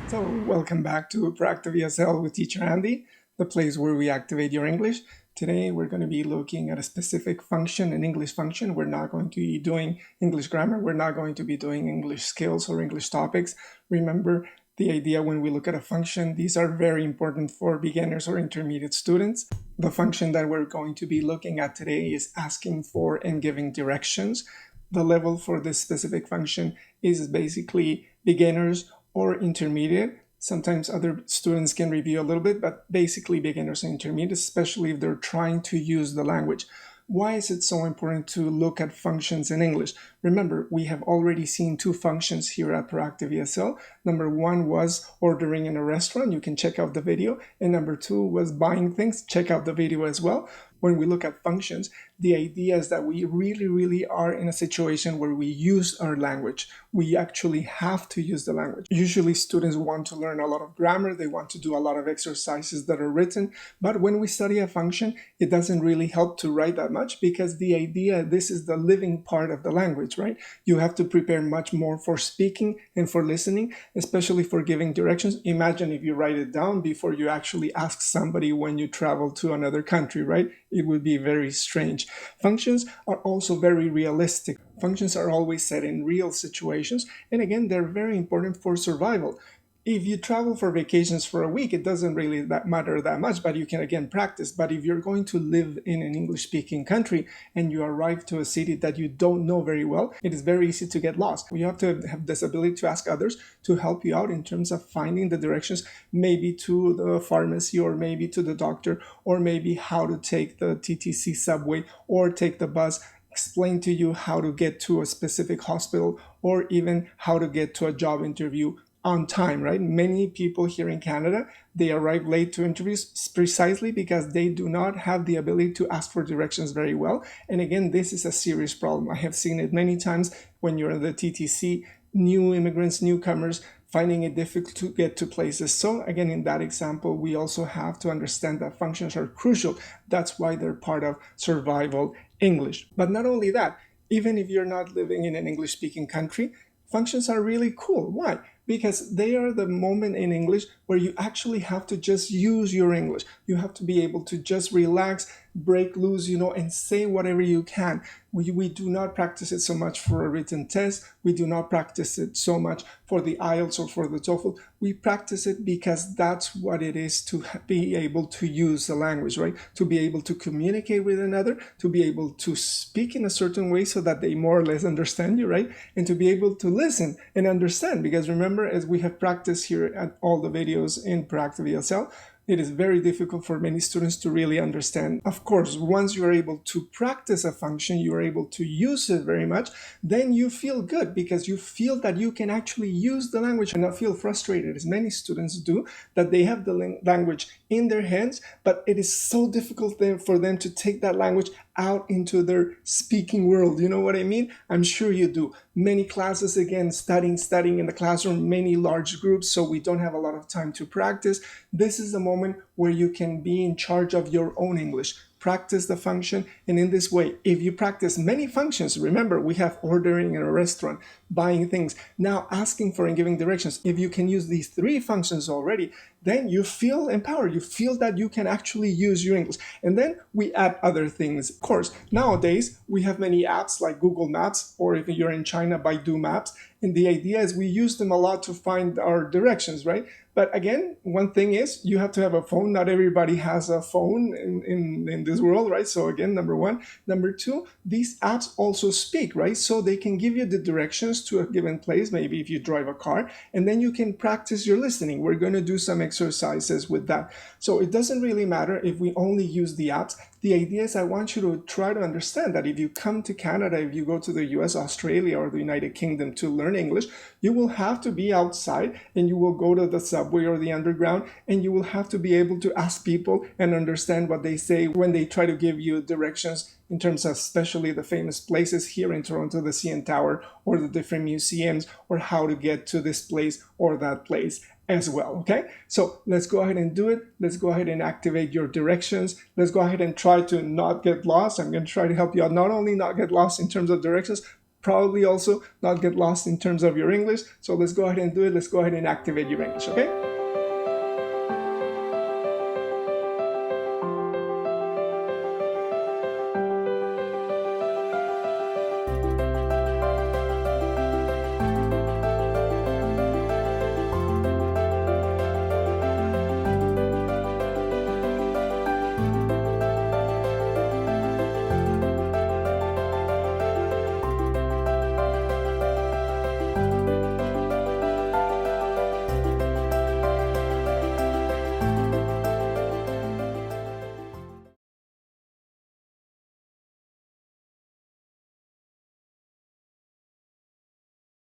So, welcome back to Proactive ESL with Teacher Andy, the place where we activate your English. Today, we're going to be looking at a specific function, an English function. We're not going to be doing English grammar. We're not going to be doing English skills or English topics. Remember, the idea when we look at a function, these are very important for beginners or intermediate students. The function that we're going to be looking at today is asking for and giving directions. The level for this specific function is basically beginners or intermediate. Sometimes other students can review a little bit, but basically beginners and intermediate, especially if they're trying to use the language. Why is it so important to look at functions in English? Remember, we have already seen two functions here at Proactive ESL. Number one was ordering in a restaurant. You can check out the video. And number two was buying things. Check out the video as well. When we look at functions, the idea is that we really are in a situation where we use our language. We actually have to use the language. Usually students want to learn a lot of grammar. They want to do a lot of exercises that are written. But when we study a function, it doesn't really help to write that much because the idea, this is the living part of the language, right? You have to prepare much more for speaking and for listening, especially for giving directions. Imagine if you write it down before you actually ask somebody when you travel to another country, right? It would be very strange. Functions are also very realistic. Functions are always set in real situations, and again, they're very important for survival. If you travel for vacations for a week, it doesn't really matter that much, but you can again practice. But if you're going to live in an English-speaking country and you arrive to a city that you don't know very well, it is very easy to get lost. You have to have this ability to ask others to help you out in terms of finding the directions, maybe to the pharmacy or maybe to the doctor, or maybe how to take the TTC subway or take the bus, explain to you how to get to a specific hospital, or even how to get to a job interview on time, right? Many people here in Canada, they arrive late to interviews precisely because they do not have the ability to ask for directions very well. And again, this is a serious problem. I have seen it many times when you're in the TTC, new immigrants, newcomers, finding it difficult to get to places. So again, in that example, we also have to understand that functions are crucial. That's why they're part of survival English. But not only that, even if you're not living in an English-speaking country, functions are really cool. Why? Because they are the moment in English where you actually have to just use your English. You have to be able to just relax, break loose, and say whatever you can. We do not practice it so much for a written test. We do not practice it so much for the IELTS or for the TOEFL. We practice it because that's what it is to be able to use the language, right? To be able to communicate with another, to be able to speak in a certain way so that they more or less understand you, right? And to be able to listen and understand, because remember, as we have practiced here at all the videos in Proactive ESL, it is very difficult for many students to really understand. Of course, once you are able to practice a function, you are able to use it very much, then you feel good because you feel that you can actually use the language and not feel frustrated, as many students do, that they have the language in their hands, but it is so difficult for them to take that language out into their speaking world. You know what I mean? I'm sure you do. Many classes, again, studying in the classroom, many large groups, so we don't have a lot of time to practice. This is the moment where you can be in charge of your own English. Practice the function, and in this way, if you practice many functions, remember, we have ordering in a restaurant, buying things, now asking for and giving directions. If you can use these three functions already, then you feel empowered. You feel that you can actually use your English. And then we add other things. Of course, nowadays, we have many apps like Google Maps, or if you're in China, Baidu Maps. And the idea is we use them a lot to find our directions, right? But again, one thing is you have to have a phone. Not everybody has a phone in this world, right? So again, number one. Number two, these apps also speak, right? So they can give you the directions to a given place, maybe if you drive a car, and then you can practice your listening. We're going to do some exercises with that. So it doesn't really matter if we only use the apps. The idea is I want you to try to understand that if you come to Canada, if you go to the US, Australia, or the United Kingdom to learn English, you will have to be outside and you will go to the subway or the underground and you will have to be able to ask people and understand what they say when they try to give you directions in terms of especially the famous places here in Toronto, the CN Tower, or the different museums, or how to get to this place or that place as well, okay? So let's go ahead and do it. Let's go ahead and activate your directions. Let's go ahead and try to not get lost. I'm going to try to help you out, not only not get lost in terms of directions, probably also not get lost in terms of your English. So let's go ahead and do it. Let's go ahead and activate your English, okay?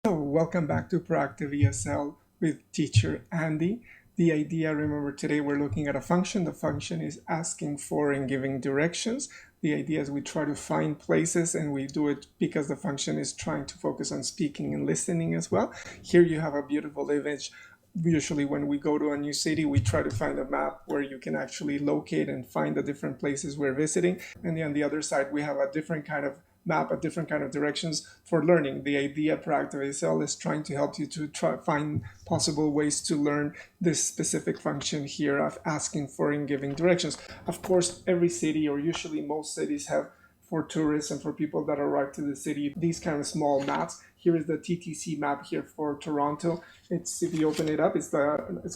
So welcome back to Proactive ESL with teacher Andy. The idea, remember, today we're looking at a function. The function is asking for and giving directions. The idea is we try to find places, and we do it because the function is trying to focus on speaking and listening as well. Here you have a beautiful image. Usually when we go to a new city, we try to find a map where you can actually locate and find the different places we're visiting. And then on the other side, we have a different kind of map, a different kind of directions for learning. The idea Proactive ESL is trying to help you to try find possible ways to learn this specific function here of asking for and giving directions. Of course, every city, or usually most cities, have, for tourists and for people that arrive to the city, these kind of small maps. Here is the TTC map here for Toronto. It's, if you open it up, it's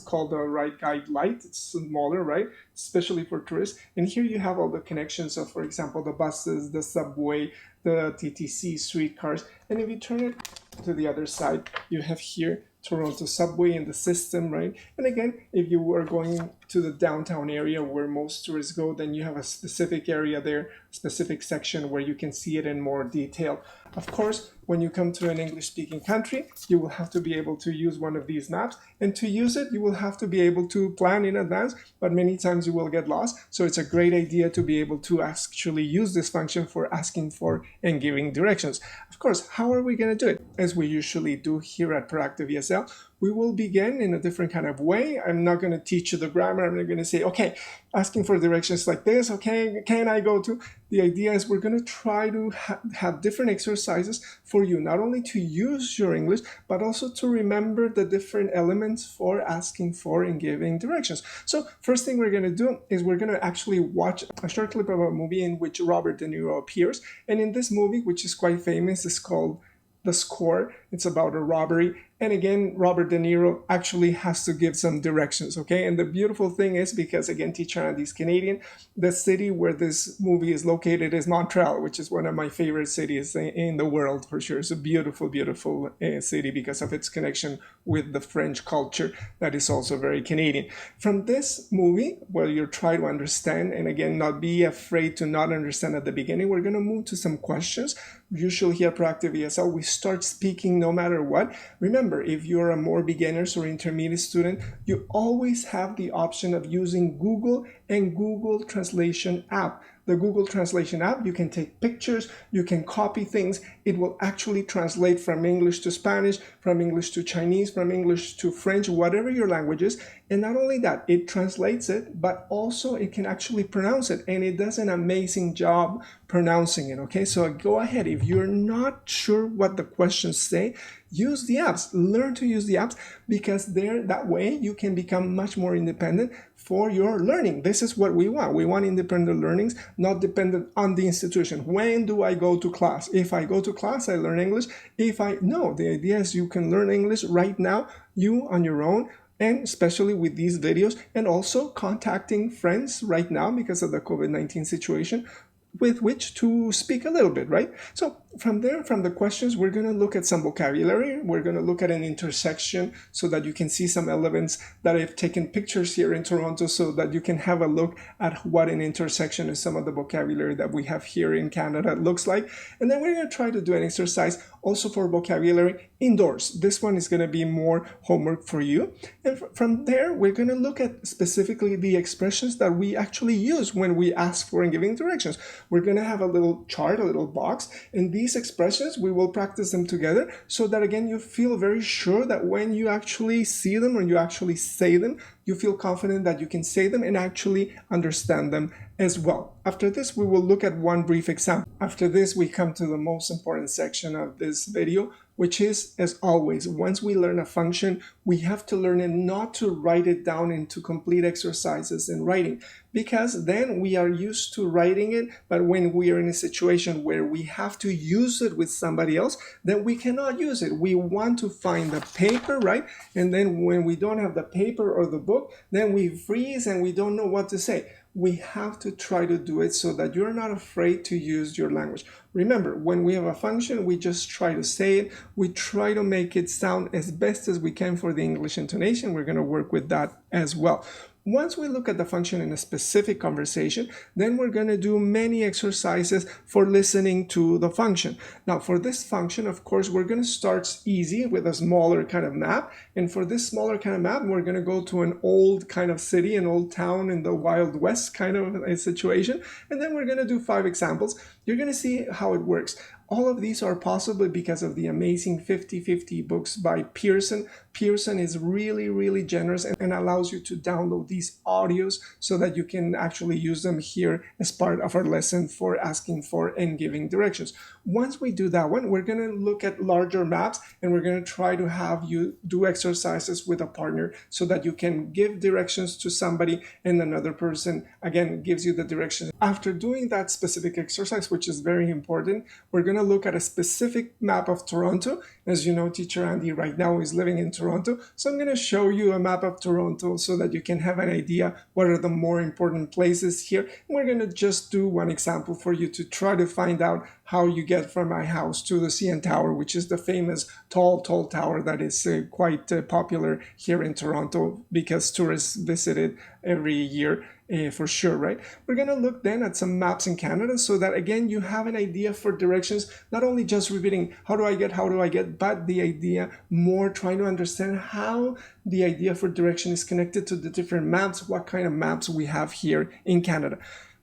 called the Right Guide Light. It's smaller, right? Especially for tourists. And here you have all the connections of, for example, the buses, the subway, the TTC streetcars. And if you turn it to the other side, you have here Toronto subway and the system, right? And again, if you were going to the downtown area where most tourists go, then you have a specific area there, specific section where you can see it in more detail. Of course, when you come to an English-speaking country, you will have to be able to use one of these maps. And to use it, you will have to be able to plan in advance, but many times you will get lost. So it's a great idea to be able to actually use this function for asking for and giving directions. Of course, how are we going to do it? As we usually do here at Proactive ESL, we will begin in a different kind of way. I'm not going to teach you the grammar. I'm not going to say, okay, asking for directions like this, okay, can I go to? The idea is we're going to try to have different exercises for you, not only to use your English, but also to remember the different elements for asking for and giving directions. So first thing we're going to do is we're going to actually watch a short clip of a movie in which Robert De Niro appears. And in this movie, which is quite famous, is called The Score. It's about a robbery. And again, Robert De Niro actually has to give some directions, okay? And the beautiful thing is, because again, teacher Andy's Canadian, the city where this movie is located is Montreal, which is one of my favorite cities in the world for sure. It's a beautiful, beautiful city because of its connection with the French culture that is also very Canadian. From this movie, where you try to understand, and again, not be afraid to not understand at the beginning, we're going to move to some questions. Usually here at Proactive ESL, we start speaking no matter what. Remember, if you're a more beginners or intermediate student, you always have the option of using Google and Google Translation app. The Google Translation app, you can take pictures, you can copy things. It will actually translate from English to Spanish, from English to Chinese, from English to French, whatever your language is. And not only that, it translates it, but also it can actually pronounce it. And it does an amazing job pronouncing it, okay? So go ahead. If you're not sure what the questions say, use the apps. Learn to use the apps, because that way you can become much more independent for your learning. This is what we want. We want independent learnings, not dependent on the institution. When do I go to class? If I go to class, I learn English. No, the idea is you can learn English right now, you on your own, and especially with these videos, and also contacting friends right now because of the COVID-19 situation, with which to speak a little bit, right? So from there, from the questions, we're going to look at some vocabulary. We're going to look at an intersection so that you can see some elements that I've taken pictures here in Toronto so that you can have a look at what an intersection is, some of the vocabulary that we have here in Canada looks like. And then we're going to try to do an exercise also for vocabulary indoors. This one is going to be more homework for you. And from there, we're going to look at specifically the expressions that we actually use when we ask for and giving directions. we're going to have a little chart, a little box, and these expressions, we will practice them together so that again, you feel very sure that when you actually see them or you actually say them, you feel confident that you can say them and actually understand them as well. After this, we will look at one brief example. After this, we come to the most important section of this video, which is, as always, once we learn a function, we have to learn it not to write it down into complete exercises in writing, because then we are used to writing it, but when we are in a situation where we have to use it with somebody else, then we cannot use it. We want to find the paper, right? And then when we don't have the paper or the book, then we freeze and we don't know what to say. We have to try to do it so that you're not afraid to use your language. Remember, when we have a function, we just try to say it. We try to make it sound as best as we can for the English intonation. We're going to work with that as well. Once we look at the function in a specific conversation, then we're going to do many exercises for listening to the function. Now, for this function, of course, we're going to start easy with a smaller kind of map. And for this smaller kind of map, we're going to go to an old kind of city, an old town in the Wild West kind of a situation. And then we're going to do 5 examples. You're going to see how it works. All of these are possible because of the amazing 50/50 books by Pearson. Pearson is really, really generous and allows you to download these audios so that you can actually use them here as part of our lesson for asking for and giving directions. Once we do that one, we're going to look at larger maps and we're going to try to have you do exercises with a partner so that you can give directions to somebody and another person, again, gives you the directions. After doing that specific exercise, which is very important, we're going to look at a specific map of Toronto. As you know, Teacher Andy right now is living in Toronto, so I'm going to show you a map of Toronto so that you can have an idea what are the more important places here. And we're going to just do one example for you to try to find out how you get from my house to the CN Tower, which is the famous tall tower that is quite popular here in Toronto because tourists visit it every year. For sure, right? We're going to look then at some maps in Canada so that again you have an idea for directions, not only just repeating how do I get, but the idea more trying to understand how the idea for direction is connected to the different maps, what kind of maps we have here in Canada.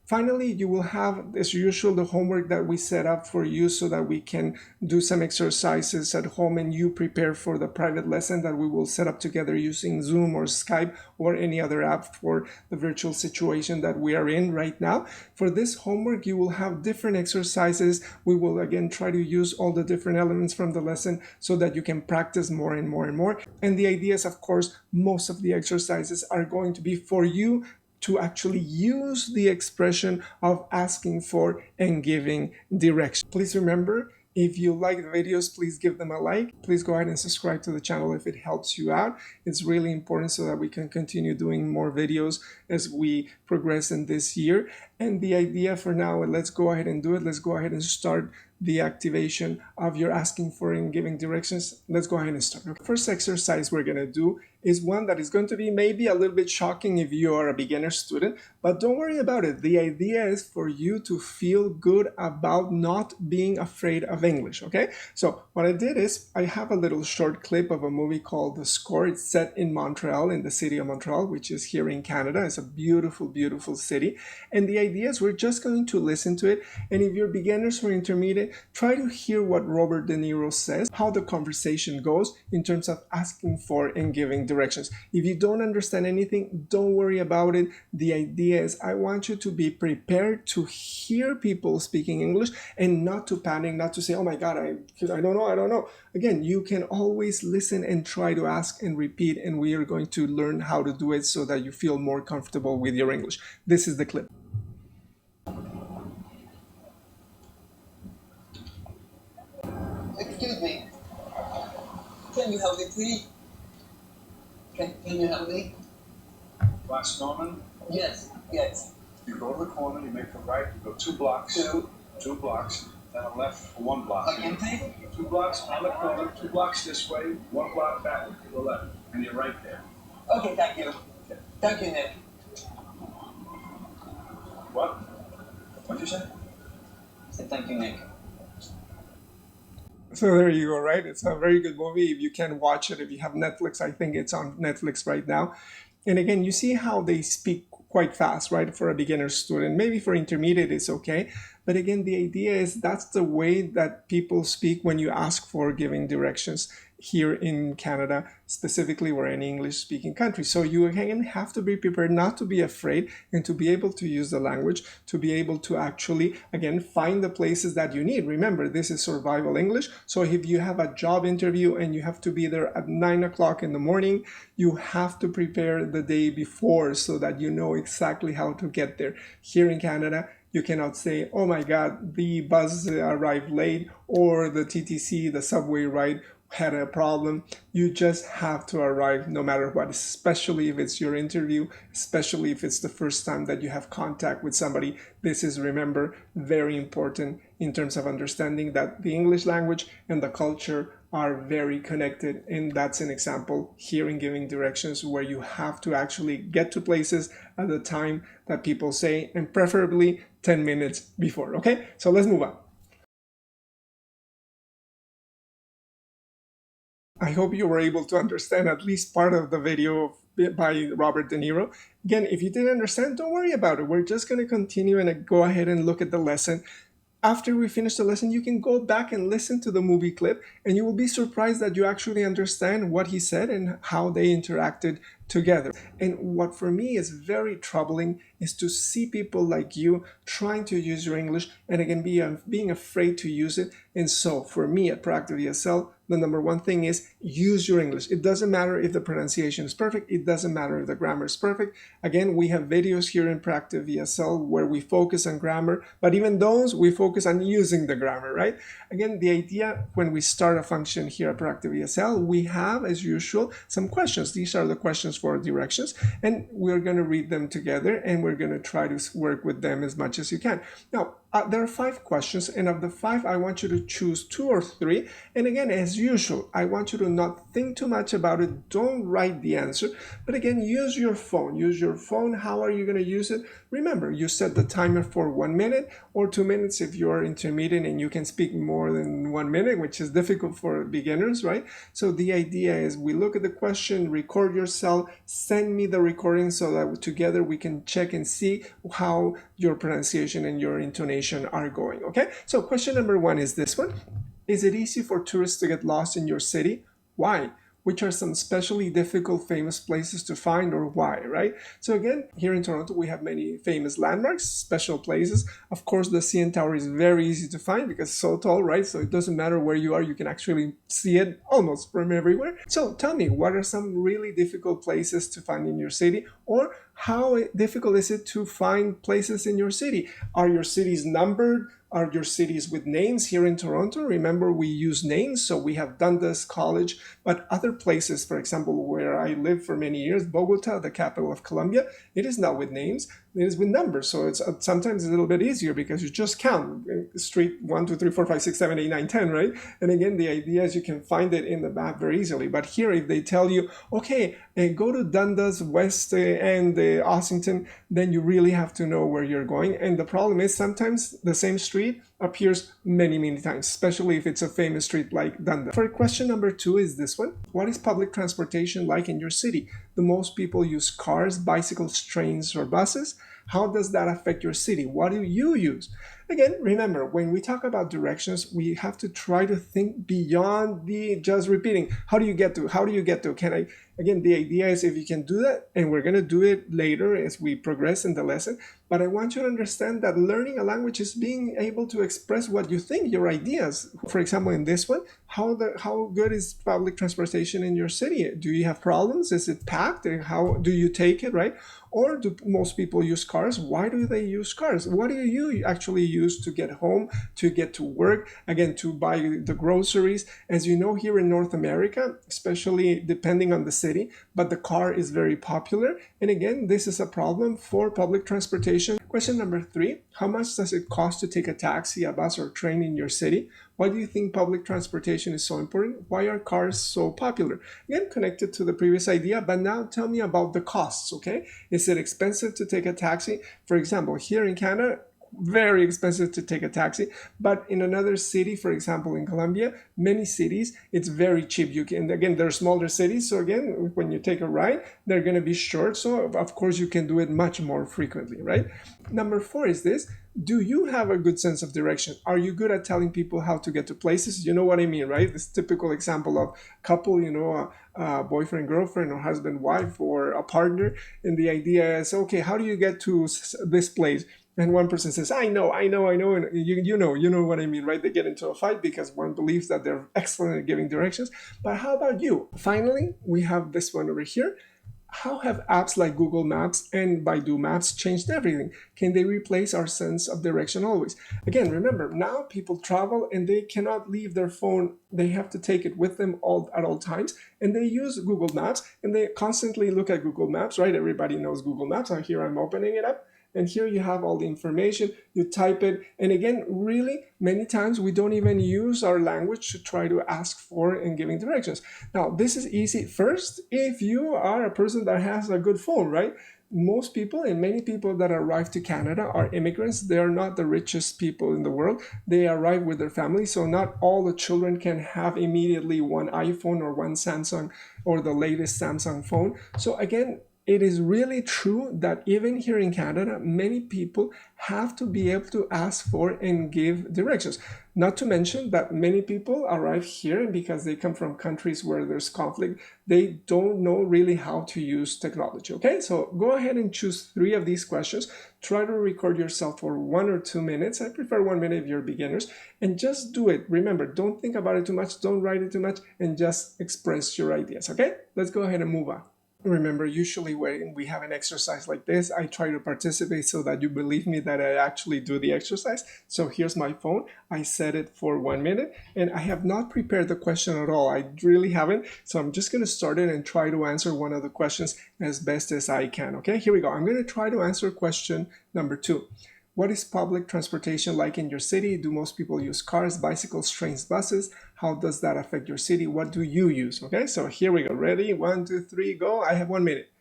Finally, you will have, as usual, the homework that we set up for you so that we can do some exercises at home and you prepare for the private lesson that we will set up together using Zoom or Skype or any other app for the virtual situation that we are in right now. For this homework, you will have different exercises. We will again try to use all the different elements from the lesson so that you can practice more and more and more. And the idea is, of course, most of the exercises are going to be for you to actually use the expression of asking for and giving direction. Please remember, if you like the videos, please give them a like. Please go ahead and subscribe to the channel if it helps you out. It's really important so that we can continue doing more videos as we progress in this year. And the idea for now, let's go ahead and do it. Let's go ahead and start the activation of your asking for and giving directions. Let's go ahead and start. The first exercise we're going to do is one that is going to be maybe a little bit shocking if you are a beginner student, but don't worry about it. The idea is for you to feel good about not being afraid of English, okay? So what I did is I have a little short clip of a movie called The Score. It's set in Montreal, in the city of Montreal, which is here in Canada. It's a beautiful, beautiful city. And the idea is we're just going to listen to it. And if you're beginners or intermediate, try to hear what Robert De Niro says, how the conversation goes in terms of asking for and giving directions. If you don't understand anything, don't worry about it. The idea is I want you to be prepared to hear people speaking English and not to panic, not to say, oh my God, I don't know. Again, you can always listen and try to ask and repeat, and we are going to learn how to do it so that you feel more comfortable with your English. This is the clip. Excuse me. Can you help me, please? Can you help me? Last Norman, Yes. you go to the corner, you make a right, you go 2 blocks, two blocks, then a left for 1 block. Again, please? 2 blocks on the corner, 2 blocks this way, 1 block back to the left, and you're right there. Okay, thank you. Thank you, Nick. What? What'd you say? I said thank you, Nick. So there you go, right? It's a very good movie. If you can watch it, if you have Netflix, I think it's on Netflix right now. And again, you see how they speak quite fast, right? For a beginner student, maybe for intermediate, it's okay. But again, the idea is that's the way that people speak when you ask for giving directions here in Canada, specifically, or any English-speaking country. So you again have to be prepared not to be afraid and to be able to use the language, to be able to actually, again, find the places that you need. Remember, this is survival English. So if you have a job interview and you have to be there at 9 o'clock in the morning, you have to prepare the day before so that you know exactly how to get there. Here in Canada, you cannot say, oh my God, the bus arrived late, or the TTC, the subway ride, had a problem. You just have to arrive no matter what, especially if it's your interview, especially if it's the first time that you have contact with somebody. This is, remember, very important in terms of understanding that the English language and the culture are very connected. And that's an example here in giving directions where you have to actually get to places at the time that people say, and preferably 10 minutes before. Okay, so let's move on. I hope you were able to understand at least part of the video by Robert De Niro. Again, if you didn't understand, don't worry about it. We're just going to continue and go ahead and look at the lesson. After we finish the lesson, you can go back and listen to the movie clip, and you will be surprised that you actually understand what he said and how they interacted together. And what for me is very troubling is to see people like you trying to use your English and again being afraid to use it. And so for me at Proactive ESL, the number one thing is use your English. It doesn't matter if the pronunciation is perfect. It doesn't matter if the grammar is perfect. Again, we have videos here in Proactive ESL where we focus on grammar, but even those we focus on using the grammar, right? Again, the idea when we start a function here at Proactive ESL, we have, as usual, some questions. These are the questions for directions, and we're going to read them together, and we're going to try to work with them as much as you can. Now, there are 5 questions, and of the 5, I want you to choose 2 or 3. And again, as usual, I want you to not think too much about it. Don't write the answer, but again, use your phone. Use your phone. How are you going to use it? Remember, you set the timer for 1 minute or 2 minutes if you are intermediate and you can speak more than 1 minute, which is difficult for beginners, right? So the idea is we look at the question, record yourself, send me the recording so that together we can check and see how your pronunciation and your intonation are going, okay? So question number 1 is this one. Is it easy for tourists to get lost in your city? Why? Which are some especially difficult famous places to find, or why, right? So again, here in Toronto, we have many famous landmarks, special places. Of course, the CN Tower is very easy to find because it's so tall, right? So it doesn't matter where you are, you can actually see it almost from everywhere. So tell me, what are some really difficult places to find in your city? Or how difficult is it to find places in your city? Are your cities numbered? Are your cities with names? Here in Toronto, remember we use names, so we have Dundas College, but other places, for example, where I lived for many years, Bogota, the capital of Colombia, it is not with names, it is with numbers. So it's sometimes a little bit easier because you just count street 1, 2, 3, 4, 5, 6, 7, 8, 9, 10, right? And again, the idea is you can find it in the map very easily. But here, if they tell you, okay, go to Dundas, West and Ossington, then you really have to know where you're going. And the problem is sometimes the same street appears many, many times, especially if it's a famous street like Dundas. For question number 2 is this one. What is public transportation like in your city? The most people use cars, bicycles, trains, or buses. How does that affect your city? What do you use? Again, remember, when we talk about directions, we have to try to think beyond the just repeating. How do you get to? How do you get to? Can I? Again, the idea is if you can do that, and we're going to do it later as we progress in the lesson, but I want you to understand that learning a language is being able to express what you think, your ideas. For example, in this one, how good is public transportation in your city? Do you have problems? Is it packed? How do you take it, right? Or do most people use cars? Why do they use cars? What do you actually use to get home, to get to work, again, to buy the groceries? As you know, here in North America, especially depending on the city, but the car is very popular. And again, this is a problem for public transportation. Question number 3, how much does it cost to take a taxi, a bus, or train in your city? Why do you think public transportation is so important? Why are cars so popular? Again, connected to the previous idea, but now tell me about the costs, okay? Is it expensive to take a taxi? For example, here in Canada, very expensive to take a taxi. But in another city, for example, in Colombia, many cities, it's very cheap. You can, again, they're smaller cities. So again, when you take a ride, they're going to be short. So of course you can do it much more frequently, right? Number 4 is this. Do you have a good sense of direction? Are you good at telling people how to get to places? You know what I mean, right? This typical example of couple, a boyfriend, girlfriend, or husband, wife, or a partner. And the idea is, okay, how do you get to this place? And one person says, I know. And you know what I mean, right? They get into a fight because one believes that they're excellent at giving directions. But how about you? Finally, we have this one over here. How have apps like Google Maps and Baidu Maps changed everything? Can they replace our sense of direction always? Again, remember, now people travel and they cannot leave their phone. They have to take it with them at all times. And they use Google Maps and they constantly look at Google Maps, right? Everybody knows Google Maps. Here I'm opening it up. And here you have all the information, you type it. And again, really, many times we don't even use our language to try to ask for and giving directions. Now, this is easy first if you are a person that has a good phone, right? Most people and many people that arrive to Canada are immigrants. They are not the richest people in the world. They arrive with their family. So not all the children can have immediately one iPhone or one Samsung or the latest Samsung phone. So again, it is really true that even here in Canada, many people have to be able to ask for and give directions. Not to mention that many people arrive here and because they come from countries where there's conflict, they don't know really how to use technology. Okay, so go ahead and choose 3 of these questions. Try to record yourself for 1 or 2 minutes. I prefer 1 minute if you're beginners, and just do it. Remember, don't think about it too much, don't write it too much, and just express your ideas. Okay, let's go ahead and move on. Remember, usually when we have an exercise like this, I try to participate so that you believe me that I actually do the exercise. So here's my phone. I set it for 1 minute and I have not prepared the question at all. I really haven't. So I'm just going to start it and try to answer one of the questions as best as I can. Okay, here we go. I'm going to try to answer question number 2. What is public transportation like in your city? Do most people use cars, bicycles, trains, buses? How does that affect your city? What do you use? Okay, so here we go. Ready? 1, 2, 3, go. I have 1 minute.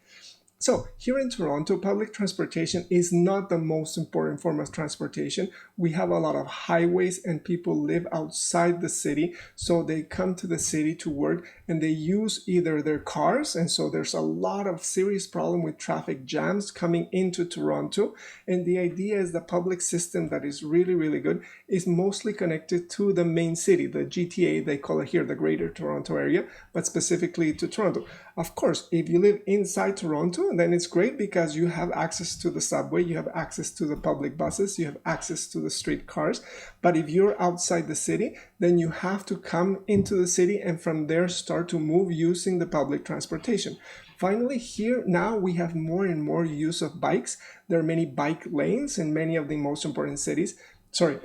So here in Toronto, public transportation is not the most important form of transportation. We have a lot of highways and people live outside the city. So they come to the city to work and they use either their cars. And so there's a lot of serious problem with traffic jams coming into Toronto. And the idea is the public system that is really, really good is mostly connected to the main city, the GTA, they call it here, the Greater Toronto Area, but specifically to Toronto. Of course, if you live inside Toronto, then it's great because you have access to the subway, you have access to the public buses, you have access to the streetcars. But if you're outside the city, then you have to come into the city and from there start to move using the public transportation. Finally, here now we have more and more use of bikes. There are many bike lanes in many of the most important cities.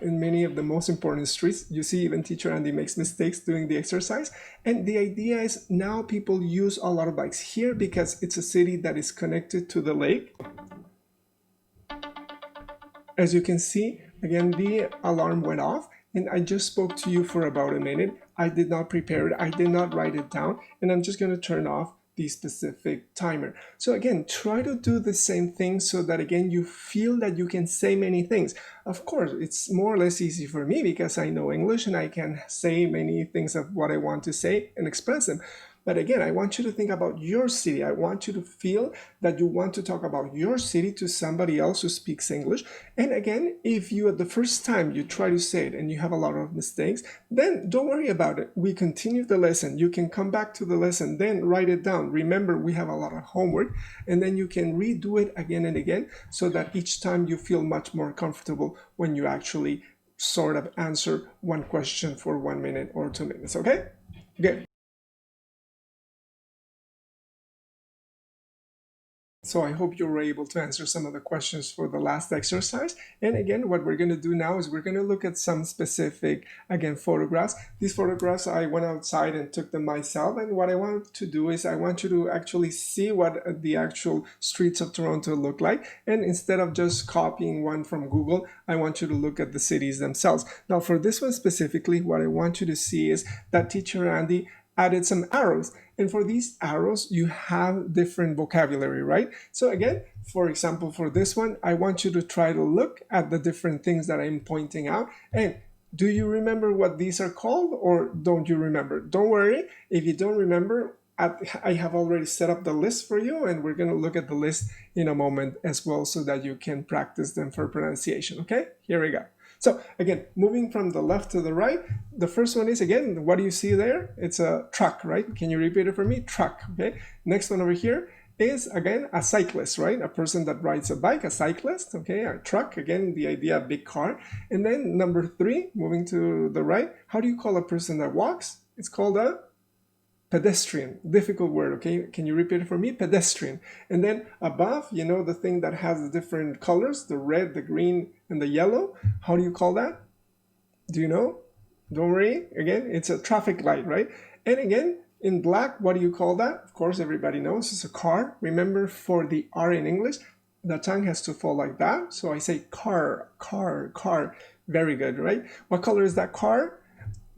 In many of the most important streets. You see, even teacher Andy makes mistakes doing the exercise. And the idea is now people use a lot of bikes here because it's a city that is connected to the lake. As you can see, again, the alarm went off and I just spoke to you for about a minute. I did not prepare it. I did not write it down. And I'm just going to turn off the specific timer. So again, try to do the same thing so that again, you feel that you can say many things. Of course, it's more or less easy for me because I know English and I can say many things of what I want to say and express them. But again, I want you to think about your city. I want you to feel that you want to talk about your city to somebody else who speaks English. And again, if you at the first time you try to say it and you have a lot of mistakes, then don't worry about it. We continue the lesson. You can come back to the lesson, then write it down. Remember, we have a lot of homework and then you can redo it again and again so that each time you feel much more comfortable when you actually sort of answer one question for 1 minute or 2 minutes. Okay? Good. So I hope you were able to answer some of the questions for the last exercise. And again, what we're going to do now is we're going to look at some specific, again, photographs. These photographs, I went outside and took them myself. And what I want to do is I want you to actually see what the actual streets of Toronto look like. And instead of just copying one from Google, I want you to look at the cities themselves. Now, for this one specifically, what I want you to see is that teacher Andy added some arrows. And for these arrows, you have different vocabulary, right? So again, for example, for this one, I want you to try to look at the different things that I'm pointing out. And do you remember what these are called, or don't you remember? Don't worry, if you don't remember, I have already set up the list for you, and we're going to look at the list in a moment as well so that you can practice them for pronunciation, okay? Here we go. So again, moving from the left to the right, the first one is, again, what do you see there? It's a truck, right? Can you repeat it for me? Truck, okay? Next one over here is, again, a cyclist, right? A person that rides a bike, a cyclist, okay? A truck, again, the idea of big car. And then number 3, moving to the right, how do you call a person that walks? It's called a pedestrian. Difficult word, okay? Can you repeat it for me? Pedestrian. And then above, you know, the thing that has the different colors, the red, the green, and the yellow. How do you call that? Do you know? Don't worry. Again, it's a traffic light, right? And again, in black, what do you call that? Of course, everybody knows it's a car. Remember, for the R in English, the tongue has to fall like that. So I say car, car, car. Very good, right? What color is that car?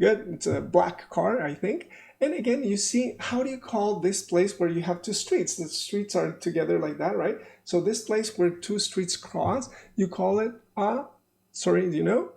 Good. It's a black car, I think. And again, you see, how do you call this place where you have two streets? The streets are together like that, right? So this place where two streets cross, you call it a, sorry, do you know?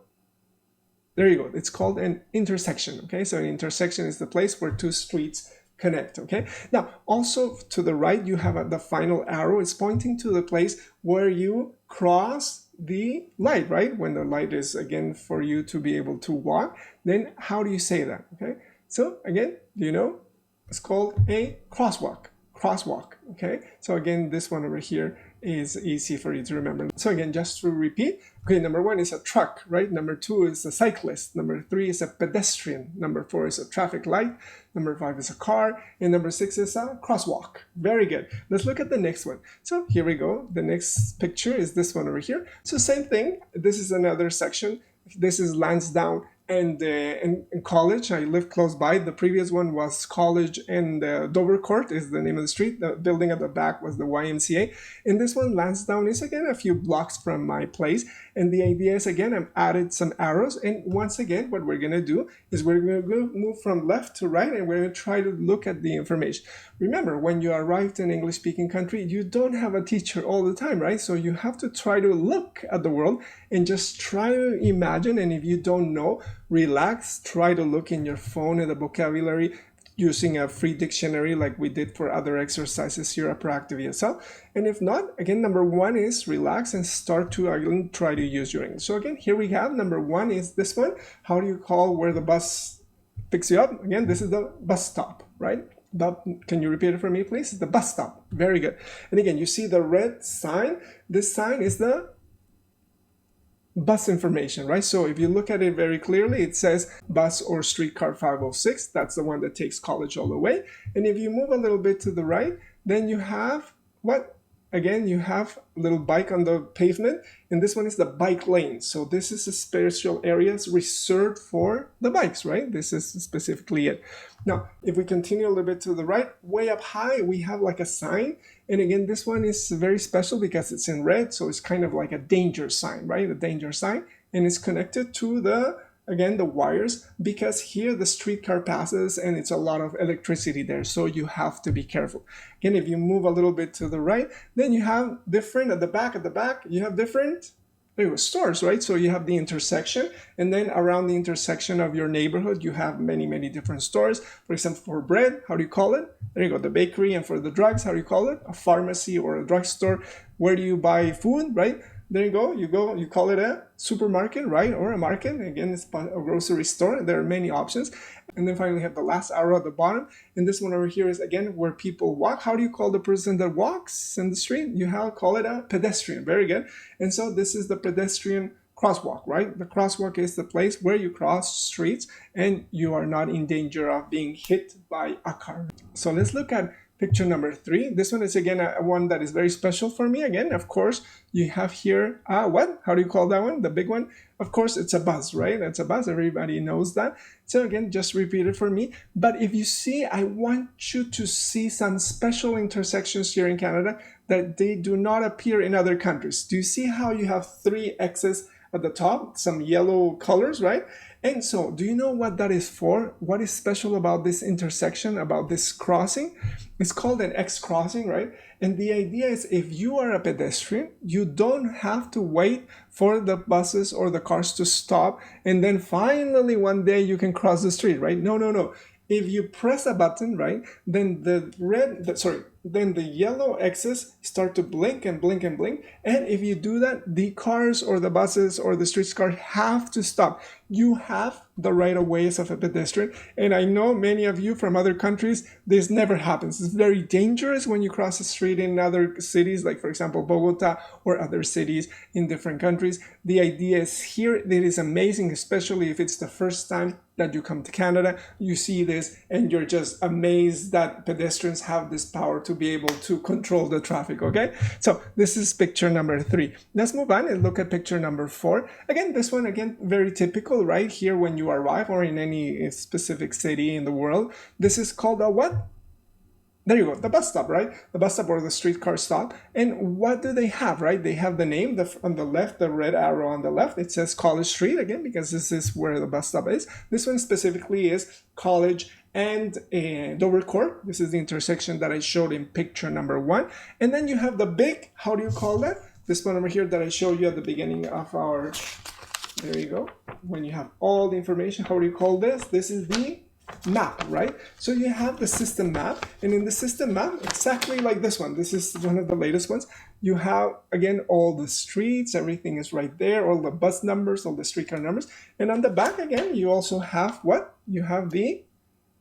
There you go. It's called an intersection, okay? So an intersection is the place where two streets connect, okay? Now, also to the right, you have the final arrow. It's pointing to the place where you cross the light, right? When the light is, again, for you to be able to walk, then how do you say that, okay? So again, do you know? It's called a crosswalk. Crosswalk, okay? So again, this one over here is easy for you to remember. So again, just to repeat, okay, number 1 is a truck, right? Number 2 is a cyclist. Number 3 is a pedestrian. Number 4 is a traffic light. Number 5 is a car. And number 6 is a crosswalk. Very good. Let's look at the next one. So here we go. The next picture is this one over here. So same thing. This is another section. This is Lansdowne and in college. I live close by. The previous one was college, and Dovercourt is the name of the street. The building at the back was the YMCA. And this one, Lansdowne, is again a few blocks from my place. And the idea is, again, I've added some arrows. And once again, what we're going to do is we're going to move from left to right, and we're going to try to look at the information. Remember, when you arrived in an English-speaking country, you don't have a teacher all the time, right? So you have to try to look at the world and just try to imagine. And if you don't know, relax, try to look in your phone at the vocabulary using a free dictionary like we did for other exercises here at Proactive ESL. And if not, again, number 1 is relax and start to again try to use your English. So again, here we have number 1 is this one. How do you call where the bus picks you up? Again, this is the bus stop, right? Can you repeat it for me, please? The bus stop. Very good. And again, you see the red sign. This sign is the bus information, right? So if you look at it very clearly, it says bus or streetcar 506. That's the one that takes college all the way. And if you move a little bit to the right, then you have what? Again, you have a little bike on the pavement, and this one is the bike lane. So this is a special areas reserved for the bikes, right? This is specifically it. Now, if we continue a little bit to the right, way up high, we have like a sign. And again, this one is very special because it's in red. So it's kind of like a danger sign, right? A danger sign. And it's connected to the, again, the wires, because here the streetcar passes and it's a lot of electricity there. So you have to be careful. Again, if you move a little bit to the right, then you have different at the back, you have different stores, right? So you have the intersection, and then around the intersection of your neighborhood, you have many, many different stores. For example, for bread, how do you call it? There you go, the bakery. And for the drugs, how do you call it? A pharmacy or a drugstore. Where do you buy food, right? There you go, you call it a supermarket, right? Or a market. Again, it's a grocery store. There are many options. And then finally, you have the last arrow at the bottom. And this one over here is, again, where people walk. How do you call the person that walks in the street? You call it a pedestrian. Very good. And so this is the pedestrian crosswalk, right? The crosswalk is the place where you cross streets and you are not in danger of being hit by a car. So let's look at picture number 3. This one is, again, one that is very special for me. Again, of course, you have here, what? How do you call that one? The big one? Of course, it's a bus, right? It's a bus. Everybody knows that. So again, just repeat it for me. But if you see, I want you to see some special intersections here in Canada that they do not appear in other countries. Do you see how you have 3 X's at the top, some yellow colors, right? And so, do you know what that is for? What is special about this intersection, about this crossing? It's called an X crossing, right? And the idea is if you are a pedestrian, you don't have to wait for the buses or the cars to stop and then finally one day you can cross the street, right? No, no, no. If you press a button, right, then then the yellow X's start to blink and blink and blink. And if you do that, the cars or the buses or the streetcars have to stop. You have the right of ways of a pedestrian. And I know many of you from other countries, this never happens. It's very dangerous when you cross the street in other cities, like for example, Bogota or other cities in different countries. The idea is here, it is amazing, especially if it's the first time that you come to Canada, you see this and you're just amazed that pedestrians have this power to be able to control the traffic, okay? So this is picture number 3. Let's move on and look at picture number 4. Again, this one, again, very typical, right? Here when you arrive or in any specific city in the world, this is called a what? There you go, the bus stop, right? The bus stop or the streetcar stop. And what do they have, right? They have the name on the left, the red arrow on the left. It says College Street, again, because this is where the bus stop is. This one specifically is College and Dover Court. This is the intersection that I showed in picture number 1. And then you have the big, how do you call that? This one over here that I showed you at the beginning of our, there you go. When you have all the information, how do you call this? This is the map, right? So you have the system map, and in the system map, exactly like this one, this is one of the latest ones, you have, again, all the streets, everything is right there, all the bus numbers, all the streetcar numbers, and on the back, again, you also have what? You have the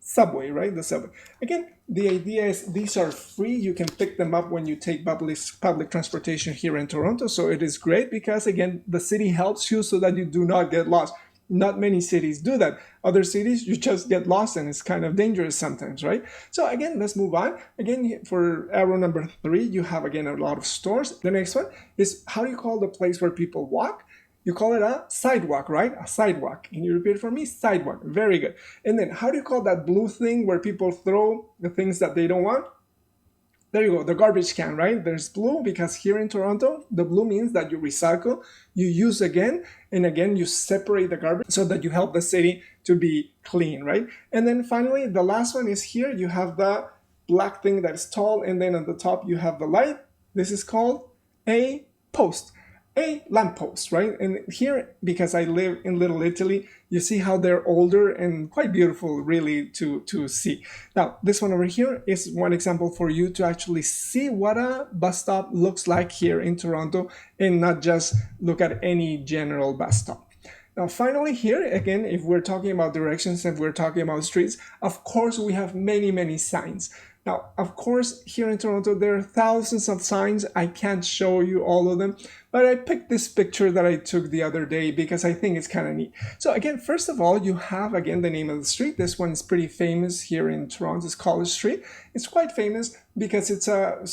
subway, right? The subway. Again, the idea is these are free. You can pick them up when you take public transportation here in Toronto, so it is great because, again, the city helps you so that you do not get lost. Not many cities do that. Other cities, you just get lost and it's kind of dangerous sometimes, right? So again, let's move on. Again, for arrow number 3, you have, again, a lot of stores. The next one is, how do you call the place where people walk? You call it a sidewalk, right? A sidewalk. Can you repeat it for me? Sidewalk. Very good. And then how do you call that blue thing where people throw the things that they don't want? There you go, the garbage can, right? There's blue because here in Toronto, the blue means that you recycle, you use again, and again, you separate the garbage so that you help the city to be clean, right? And then finally, the last one is here. You have the black thing that is tall, and then on the top, you have the light. This is called a post. A lamppost, right? And here, because I live in Little Italy, you see how they're older and quite beautiful, really, to see. Now, this one over here is one example for you to actually see what a bus stop looks like here in Toronto and not just look at any general bus stop. Now, finally here, again, if we're talking about directions, if we're talking about streets, of course, we have many, many signs. Now, of course, here in Toronto, there are thousands of signs. I can't show you all of them, but I picked this picture that I took the other day because I think it's kind of neat. So again, first of all, you have, again, the name of the street. This one is pretty famous here in Toronto. It's College Street. It's quite famous because it's a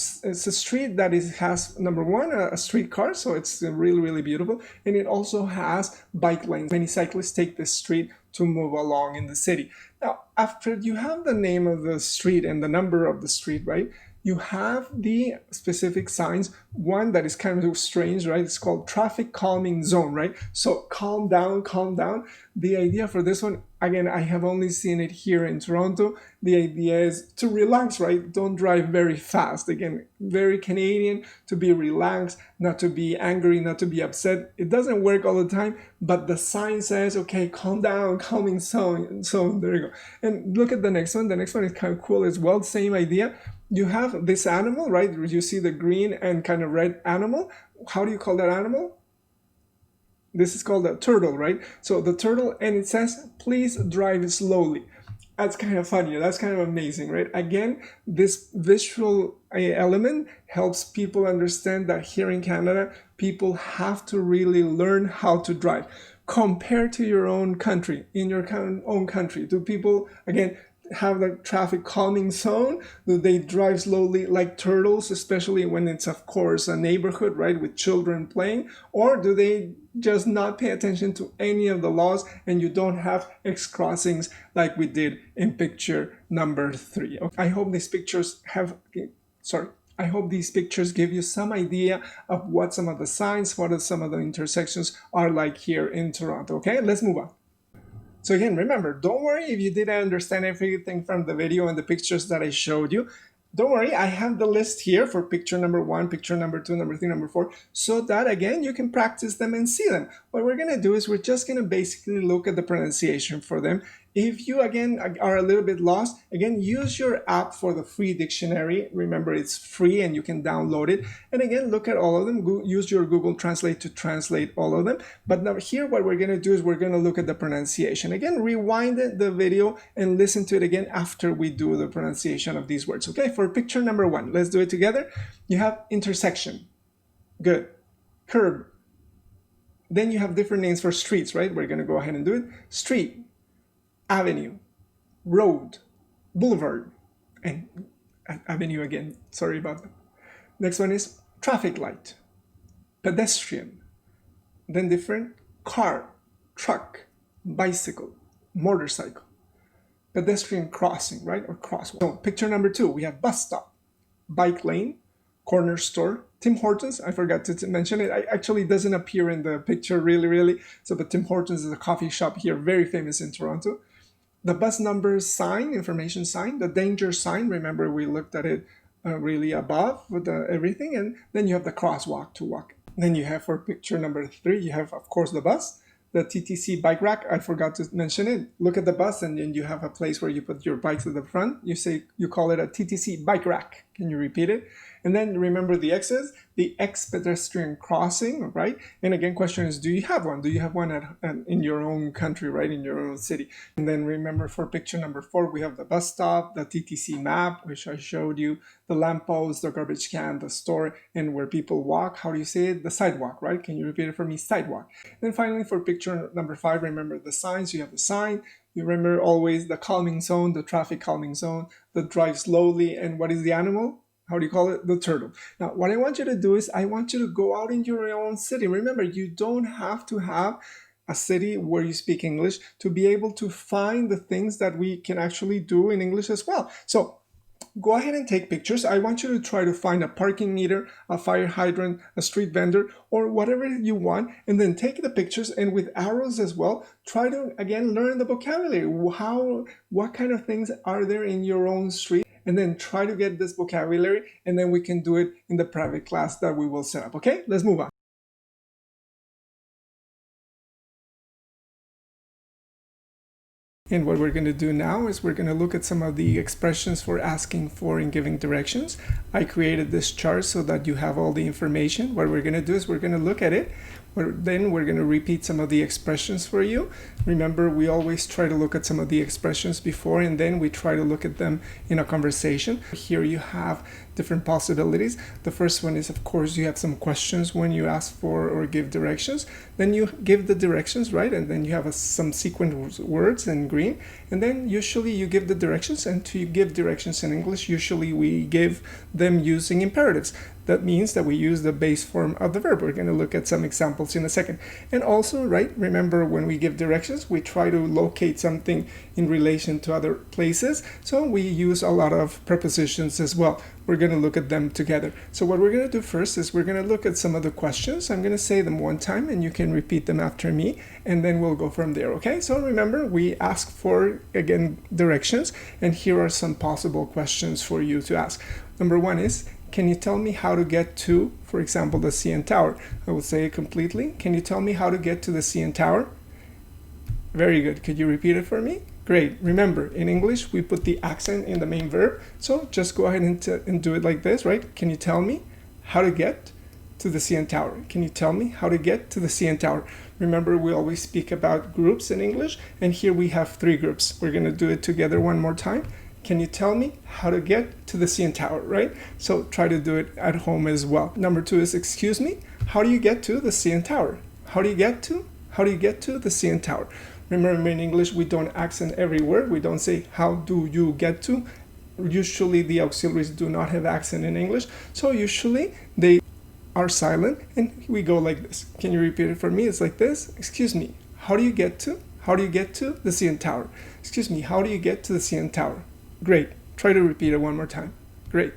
street that has, number one, a streetcar, so it's really, really beautiful. And it also has bike lanes. Many cyclists take this street to move along in the city. Now, after you have the name of the street and the number of the street, right, you have the specific signs. One that is kind of strange, right? It's called traffic calming zone, right? So calm down, calm down. The idea for this one, again, I have only seen it here in Toronto. The idea is to relax, right? Don't drive very fast. Again, very Canadian, to be relaxed, not to be angry, not to be upset. It doesn't work all the time, but the sign says, okay, calm down, calming zone. So there you go. And look at the next one. The next one is kind of cool as well. Same idea. You have this animal, right? You see the green and kind of red animal. How do you call that animal? This is called a turtle, right? So the turtle, and it says, please drive slowly. That's kind of funny. That's kind of amazing, right? Again, this visual element helps people understand that here in Canada, people have to really learn how to drive. Compared to your own country, in your own country, do people, again, have the traffic calming zone? Do they drive slowly like turtles, especially when it's, of course, a neighborhood, right, with children playing? Or do they just not pay attention to any of the laws and you don't have X crossings like we did in picture number 3? Okay. I hope these pictures I hope these pictures give you some idea of what some of the signs, what some of the intersections are like here in Toronto. Okay, let's move on. So again, remember, don't worry if you didn't understand everything from the video and the pictures that I showed you. Don't worry, I have the list here for picture number 1, picture number 2, number 3, number 4, so that again you can practice them and see them. What we're going to do is we're just going to basically look at the pronunciation for them. If you again are a little bit lost, again use your app for the free dictionary. Remember, it's free and you can download it. And again, look at all of them. Use your Google Translate to translate all of them. But now here what we're going to do is we're going to look at the pronunciation. Again, rewind the video and listen to it again after we do the pronunciation of these words. Okay, for picture number 1, let's do it together. You have intersection. Good. Curb. Then you have different names for streets, right? We're going to go ahead and do it. Street. Avenue, road, boulevard, and avenue again, sorry about that. Next one is traffic light, pedestrian, then different, car, truck, bicycle, motorcycle, pedestrian crossing, right, or crosswalk. So picture number 2, we have bus stop, bike lane, corner store, Tim Hortons, I forgot to mention it. It actually doesn't appear in the picture really. So, but Tim Hortons is a coffee shop here, very famous in Toronto. The bus number sign, information sign, the danger sign, remember we looked at it really above with everything, and then you have the crosswalk to walk. Then you have for picture number 3, you have of course the bus, the TTC bike rack, I forgot to mention it. Look at the bus and then you have a place where you put your bikes at the front. You call it a TTC bike rack. Can you repeat it? And then remember the X's, the X pedestrian crossing, right? And again, question is, do you have one? Do you have one in your own country, right? In your own city? And then remember for picture number 4, we have the bus stop, the TTC map, which I showed you, the lamppost, the garbage can, the store, and where people walk. How do you say it? The sidewalk, right? Can you repeat it for me? Sidewalk. Then finally for picture number 5, remember the signs. You have the sign. You remember always the calming zone, the traffic calming zone, the drive slowly, and what is the animal? How do you call it? The turtle. Now, what I want you to do is I want you to go out in your own city. Remember, you don't have to have a city where you speak English to be able to find the things that we can actually do in English as well. So go ahead and take pictures. I want you to try to find a parking meter, a fire hydrant, a street vendor, or whatever you want, and then take the pictures, and with arrows as well, try to, again, learn the vocabulary. What kind of things are there in your own street? And then try to get this vocabulary, and then we can do it in the private class that we will set up. Okay, let's move on. And what we're going to do now is we're going to look at some of the expressions for asking for and giving directions. I created this chart so that you have all the information. What we're going to do is we're going to look at it. Then we're going to repeat some of the expressions for you. Remember, we always try to look at some of the expressions before, and then we try to look at them in a conversation. Here you have different possibilities. The first one is, of course, you have some questions when you ask for or give directions. Then you give the directions, right? And then you have some sequence words in green. And then usually you give the directions, and to give directions in English, usually we give them using imperatives. That means that we use the base form of the verb. We're going to look at some examples in a second. And also, right, remember when we give directions, we try to locate something in relation to other places. So we use a lot of prepositions as well. We're going to look at them together. So what we're going to do first is we're going to look at some of the questions. I'm going to say them one time and you can repeat them after me, and then we'll go from there, okay? So remember, we ask for, again, directions, and here are some possible questions for you to ask. Number 1 is, can you tell me how to get to, for example, the CN Tower? I will say it completely. Can you tell me how to get to the CN Tower? Very good. Could you repeat it for me? Great. Remember, in English, we put the accent in the main verb. So just go ahead and do it like this, right? Can you tell me how to get to the CN Tower? Can you tell me how to get to the CN Tower? Remember, we always speak about groups in English, and here we have 3 groups. We're going to do it together one more time. Can you tell me how to get to the CN Tower, right? So try to do it at home as well. Number 2 is, excuse me, how do you get to the CN Tower? How do you get to the CN Tower? Remember, in English, we don't accent every word. We don't say, how do you get to? Usually the auxiliaries do not have accent in English. So usually they are silent, and we go like this. Can you repeat it for me? It's like this. Excuse me, how do you get to the CN Tower? Excuse me, how do you get to the CN Tower? Great. Try to repeat it one more time. Great.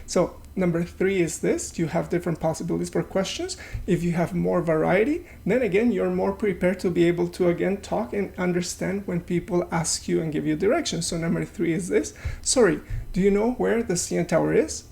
So Number 3 is this: you have different possibilities for questions. If you have more variety, then again, you're more prepared to be able to again talk and understand when people ask you and give you directions. So number 3 is this: sorry, do you know where the CN Tower is?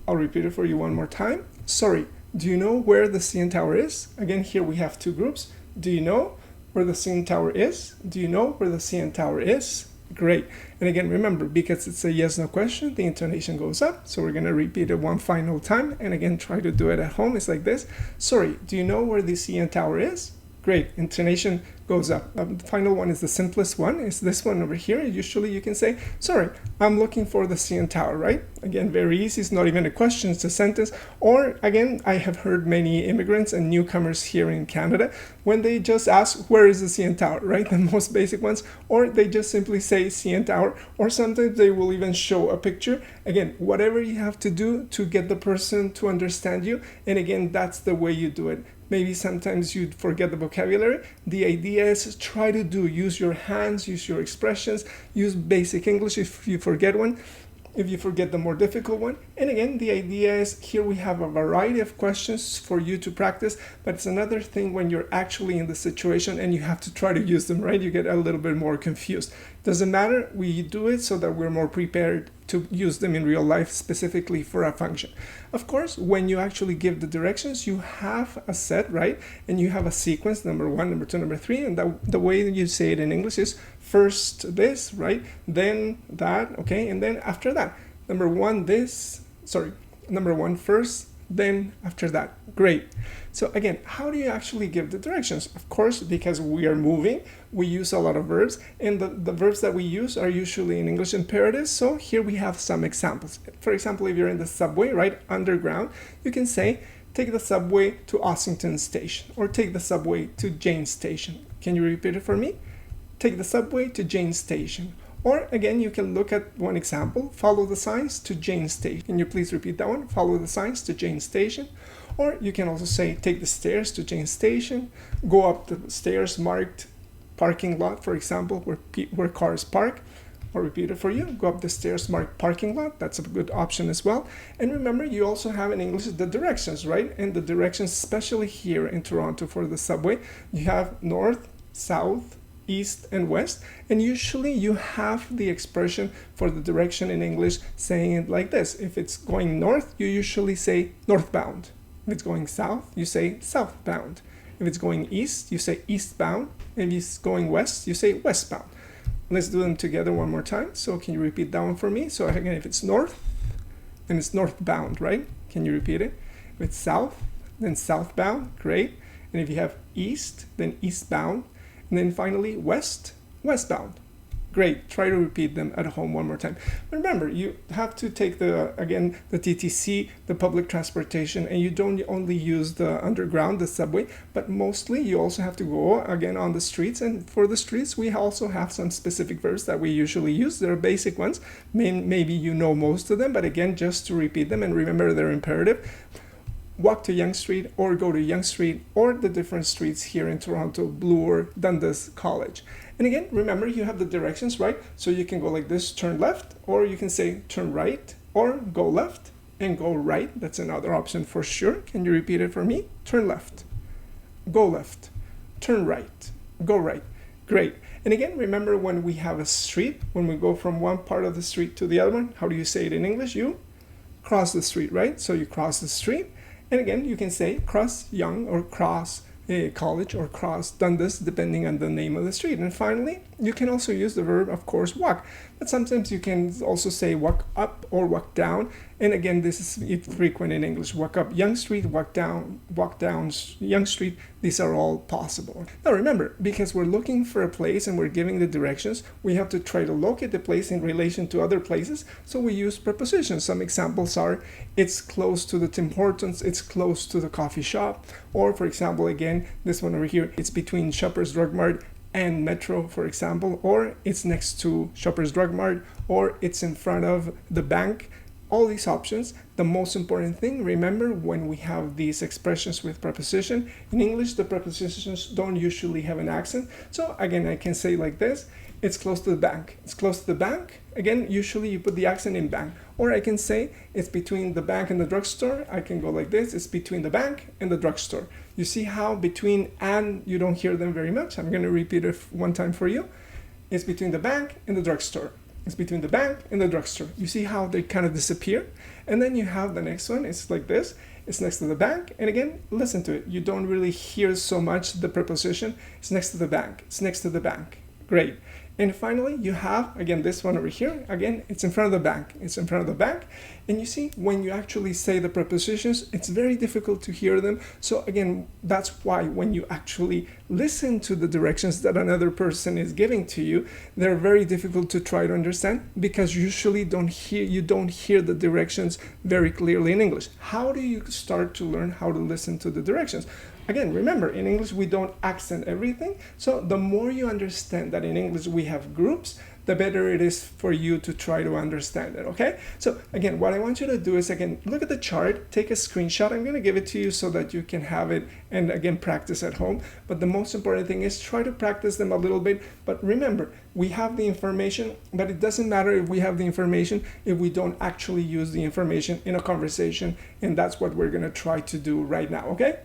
I'll repeat it for you one more time. Sorry, do you know where the CN Tower is? Again, here we have two groups. Do you know where the CN Tower is? Do you know where the CN Tower is? Great. And again, remember, because it's a yes/no question, the intonation goes up. So we're going to repeat it one final time. And again, try to do it at home. It's like this. Sorry, do you know where the CN Tower is? Great. Intonation goes up. The final one is the simplest one. It's this one over here. Usually you can say, sorry, I'm looking for the CN Tower, right? Again, very easy. It's not even a question, it's a sentence. Or again, I have heard many immigrants and newcomers here in Canada when they just ask, where is the CN Tower, right? The most basic ones. Or they just simply say CN Tower. Or sometimes they will even show a picture. Again, whatever you have to do to get the person to understand you. And again, that's the way you do it. Maybe sometimes you forget the vocabulary. The idea is try to use your hands, use your expressions, use basic English if you forget one, if you forget the more difficult one. And again, the idea is here we have a variety of questions for you to practice, but it's another thing when you're actually in the situation and you have to try to use them, right? You get a little bit more confused. Doesn't matter, we do it so that we're more prepared to use them in real life, specifically for a function. Of course, when you actually give the directions, you have a set, right? And you have a sequence, number 1, number 2, number 3, and the way that you say it in English is first this, right? Then that, okay? And then after that, number 1 first, then after that. Great. So again, how do you actually give the directions? Of course, because we are moving, we use a lot of verbs, and the verbs that we use are usually in English imperatives. So here we have some examples. For example, if you're in the subway, right, underground, you can say, take the subway to Ossington Station, or take the subway to Jane Station. Can you repeat it for me? Take the subway to Jane Station. Or again, you can look at one example, follow the signs to Jane Station. Can you please repeat that one? Follow the signs to Jane Station. Or you can also say, take the stairs to Jane Station, go up the stairs marked parking lot, for example, where cars park. Or repeat it for you, go up the stairs marked parking lot. That's a good option as well. And remember, you also have in English the directions, right? And the directions, especially here in Toronto for the subway, you have north, south, east, and west. And usually you have the expression for the direction in English saying it like this. If it's going north, you usually say northbound. If it's going south, you say southbound. If it's going east, you say eastbound. If it's going west, you say westbound. Let's do them together one more time. So can you repeat that one for me? So again, if it's north, then it's northbound, right? Can you repeat it? If it's south, then southbound. Great. And if you have east, then eastbound. And then finally, west, westbound. Great. Try to repeat them at home one more time. But remember, you have to take the TTC, the public transportation, and you don't only use the underground, the subway, but mostly you also have to go again on the streets. And for the streets, we also have some specific verbs that we usually use. They're basic ones. Maybe you know most of them, but again, just to repeat them and remember they're imperative. Walk to Yonge Street, or go to Yonge Street, or the different streets here in Toronto, Bloor, Dundas College. And again, remember, you have the directions, right? So you can go like this, turn left, or you can say turn right, or go left and go right. That's another option for sure. Can you repeat it for me? Turn left, go left, turn right, go right. Great. And again, remember when we have a street, when we go from one part of the street to the other one, how do you say it in English? You cross the street, right? So you cross the street. And again, you can say cross Yonge, or cross College, or cross Dundas, depending on the name of the street. And finally, you can also use the verb, of course, walk. But sometimes you can also say walk up or walk down. And again, this is frequent in English. Walk up Yonge Street, walk down Yonge Street. These are all possible. Now remember, because we're looking for a place and we're giving the directions, we have to try to locate the place in relation to other places. So we use prepositions. Some examples are, it's close to the Tim Hortons, it's close to the coffee shop. Or for example, again, this one over here, it's between Shoppers Drug Mart and Metro, for example, or it's next to Shoppers Drug Mart, or it's in front of the bank. All these options. The most important thing, remember, when we have these expressions with preposition, in English the prepositions don't usually have an accent. So again, I can say like this, it's close to the bank. It's close to the bank. Again, usually you put the accent in bank. Or I can say it's between the bank and the drugstore. I can go like this. It's between the bank and the drugstore. You see how between and you don't hear them very much. I'm going to repeat it one time for you. It's between the bank and the drugstore. It's between the bank and the drugstore. You see how they kind of disappear? And then you have the next one. It's like this. It's next to the bank. And again, listen to it. You don't really hear so much the preposition. It's next to the bank. It's next to the bank. Great. And finally, you have, again, this one over here. Again, it's in front of the bank. It's in front of the bank. And you see, when you actually say the prepositions, it's very difficult to hear them. So again, that's why when you actually listen to the directions that another person is giving to you, they're very difficult to try to understand because usually you don't hear the directions very clearly in English. How do you start to learn how to listen to the directions? Again, remember, in English, we don't accent everything. So the more you understand that in English we have groups, the better it is for you to try to understand it, okay? So again, what I want you to do is, again, look at the chart, take a screenshot. I'm gonna give it to you so that you can have it and again, practice at home. But the most important thing is try to practice them a little bit. But remember, we have the information, but it doesn't matter if we have the information if we don't actually use the information in a conversation. And that's what we're gonna try to do right now, okay?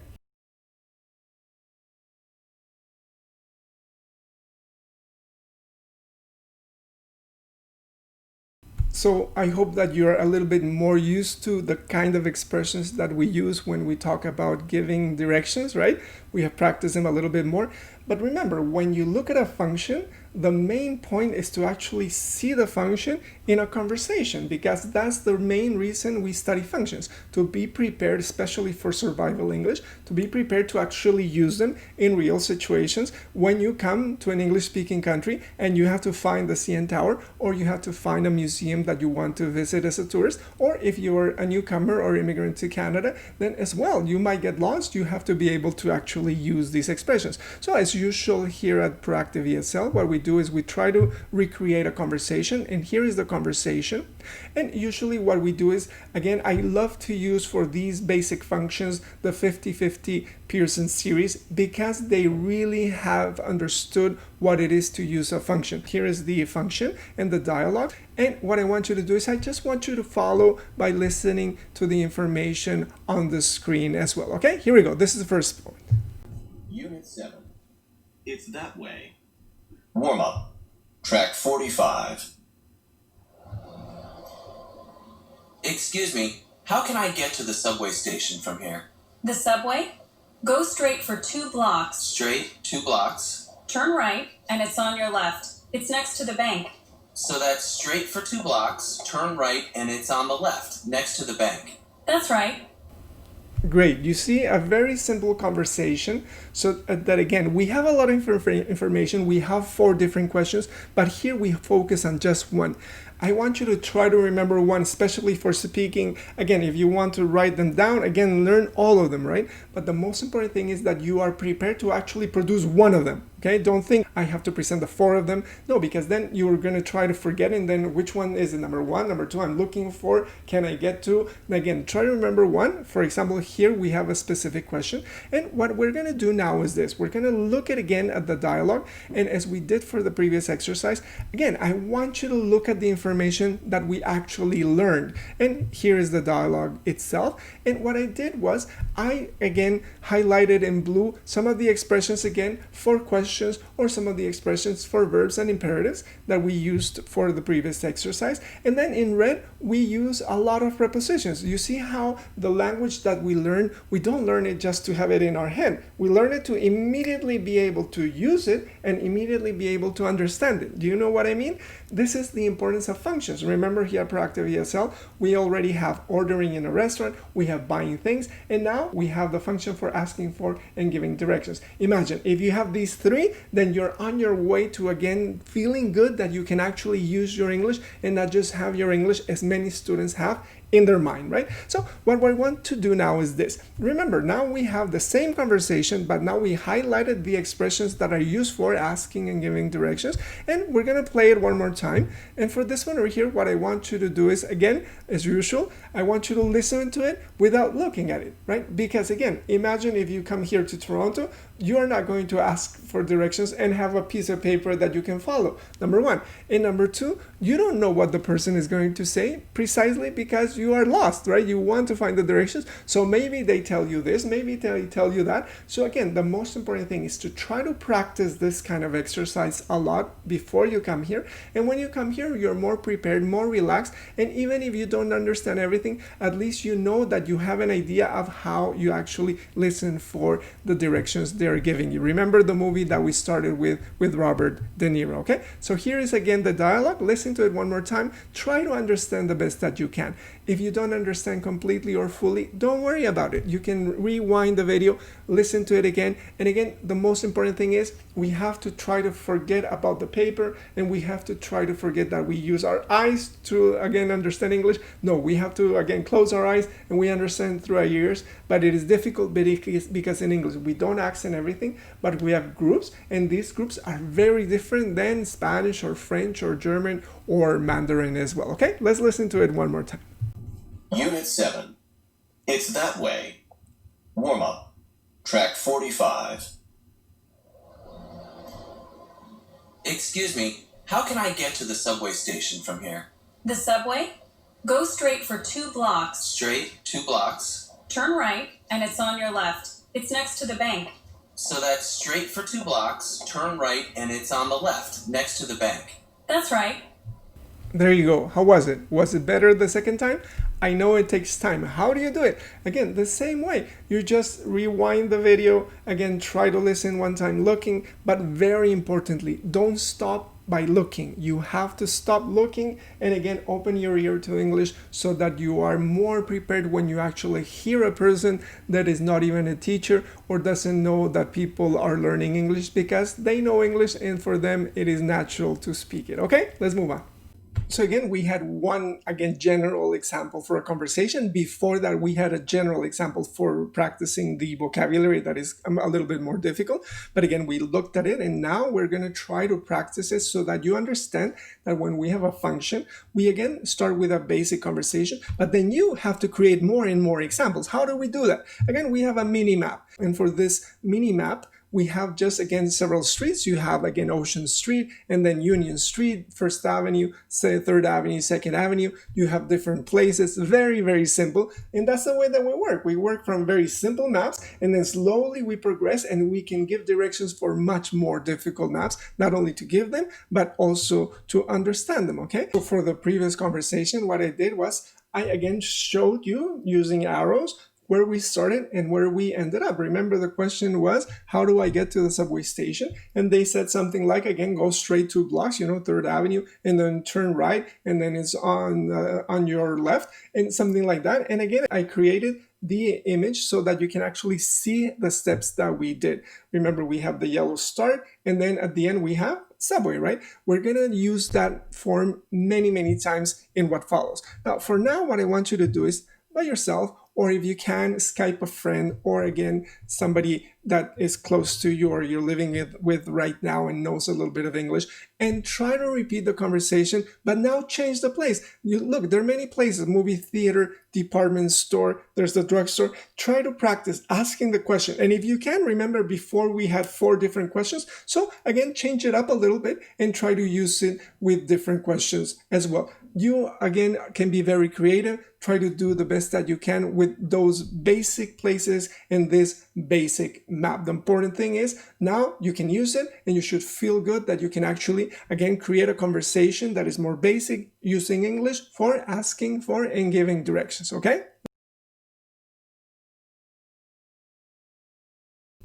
So I hope that you're a little bit more used to the kind of expressions that we use when we talk about giving directions, right? We have practiced them a little bit more. But remember, when you look at a function, the main point is to actually see the function in a conversation, because that's the main reason we study functions, to be prepared, especially for survival English, to be prepared to actually use them in real situations when you come to an English-speaking country and you have to find the CN Tower, or you have to find a museum that you want to visit as a tourist, or if you're a newcomer or immigrant to Canada, then as well, you might get lost. You have to be able to actually use these expressions. So as usual here at Proactive ESL, what we do is we try to recreate a conversation, and here is the conversation. And usually what we do is, again, I love to use for these basic functions the 50-50 Pearson series, because they really have understood what it is to use a function. Here is the function and the dialogue. And what I want you to do is I just want you to follow by listening to the information on the screen as well. Okay, here we go. This is the first point. Unit 7. It's that way. Warm up. Track 45. Excuse me, how can I get to the subway station from here? The subway? Go straight for 2 blocks. Straight, 2 blocks. Turn right, and it's on your left. It's next to the bank. So that's straight for 2 blocks, turn right, and it's on the left, next to the bank. That's right. Great. You see, a very simple conversation. So that again, we have a lot of information. We have 4 different questions, but here we focus on just one. I want you to try to remember one, especially for speaking. Again, if you want to write them down, again, learn all of them, right? But the most important thing is that you are prepared to actually produce one of them. Okay, don't think I have to present the 4 of them. No, because then you're going to try to forget, and then which one is it? Number 1, number 2, I'm looking for, can I get to? And again, try to remember one. For example, here we have a specific question. And what we're going to do now is this. We're going to look again at the dialogue. And as we did for the previous exercise, again, I want you to look at the information that we actually learned. And here is the dialogue itself. And what I did was I, again, highlighted in blue some of the expressions, again, for questions, or some of the expressions for verbs and imperatives that we used for the previous exercise. And then in red, we use a lot of prepositions. You see how the language that we learn, we don't learn it just to have it in our head. We learn it to immediately be able to use it and immediately be able to understand it. Do you know what I mean? This is the importance of functions. Remember, here at Proactive ESL, we already have ordering in a restaurant, we have buying things, and now we have the function for asking for and giving directions. Imagine, if you have these 3, then you're on your way to, again, feeling good that you can actually use your English and not just have your English as many students have in their mind, right? So what we want to do now is this. Remember, now we have the same conversation, but now we highlighted the expressions that are used for asking and giving directions, and we're going to play it one more time. And for this one over here, what I want you to do is, again, as usual, I want you to listen to it without looking at it, right? Because again, imagine if you come here to Toronto, you are not going to ask for directions and have a piece of paper that you can follow, number one. And number two, you don't know what the person is going to say precisely because you are lost, right? You want to find the directions. So maybe they tell you this, maybe they tell you that. So again, the most important thing is to try to practice this kind of exercise a lot before you come here. And when you come here, you're more prepared, more relaxed. And even if you don't understand everything, at least you know that you have an idea of how you actually listen for the directions they're giving you. Remember the movie that we started with Robert De Niro, okay? So here is again the dialogue. Listen to it one more time. Try to understand the best that you can. If you don't understand completely or fully, don't worry about it. You can rewind the video, listen to it again. And again, the most important thing is we have to try to forget about the paper, and we have to try to forget that we use our eyes to, again, understand English. No, we have to, again, close our eyes and we understand through our ears. But it is difficult because in English we don't accent everything, but we have groups, and these groups are very different than Spanish or French or German or Mandarin as well. Okay, let's listen to it one more time. Unit 7. It's that way. Warm up. Track 45. Excuse me, how can I get to the subway station from here? The subway? Go straight for 2 blocks. Straight, 2 blocks. Turn right, and it's on your left. It's next to the bank. So that's straight for 2 blocks, turn right, and it's on the left, next to the bank. That's right. There you go. How was it? Was it better the second time? I know it takes time. How do you do it? Again, the same way. You just rewind the video. Again, try to listen one time looking, but very importantly, don't stop by looking. You have to stop looking and again, open your ear to English so that you are more prepared when you actually hear a person that is not even a teacher or doesn't know that people are learning English, because they know English and for them it is natural to speak it. Okay, let's move on. So again, we had one, again, general example for a conversation. Before that, we had a general example for practicing the vocabulary that is a little bit more difficult. But again, we looked at it, and now we're going to try to practice it so that you understand that when we have a function, we again start with a basic conversation, but then you have to create more and more examples. How do we do that? Again, we have a mini map. And for this mini map, we have just, again, several streets. You have, again, Ocean Street, and then Union Street, First Avenue, Third Avenue, Second Avenue. You have different places. Very, very simple. And that's the way that we work. We work from very simple maps, and then slowly we progress, and we can give directions for much more difficult maps, not only to give them, but also to understand them, okay? So for the previous conversation, what I did was I, again, showed you using arrows where we started and where we ended up. Remember, the question was, how do I get to the subway station? And they said something like, again, go straight 2 blocks, Third Avenue, and then turn right, and then it's on your left, and something like that. And again, I created the image so that you can actually see the steps that we did. Remember, we have the yellow start, and then at the end we have subway, right? We're gonna use that form many, many times in what follows. Now, for now, what I want you to do is, by yourself, or if you can, Skype a friend, or again, somebody that is close to you or you're living with right now and knows a little bit of English, and try to repeat the conversation, but now change the place. Look, there are many places: movie theater, department store, there's the drugstore. Try to practice asking the question. And if you can, remember before we had 4 different questions. So again, change it up a little bit and try to use it with different questions as well. You, again, can be very creative. Try to do the best that you can with those basic places and this basic map. The important thing is now you can use it, and you should feel good that you can actually, again, create a conversation that is more basic using English for asking for and giving directions, okay?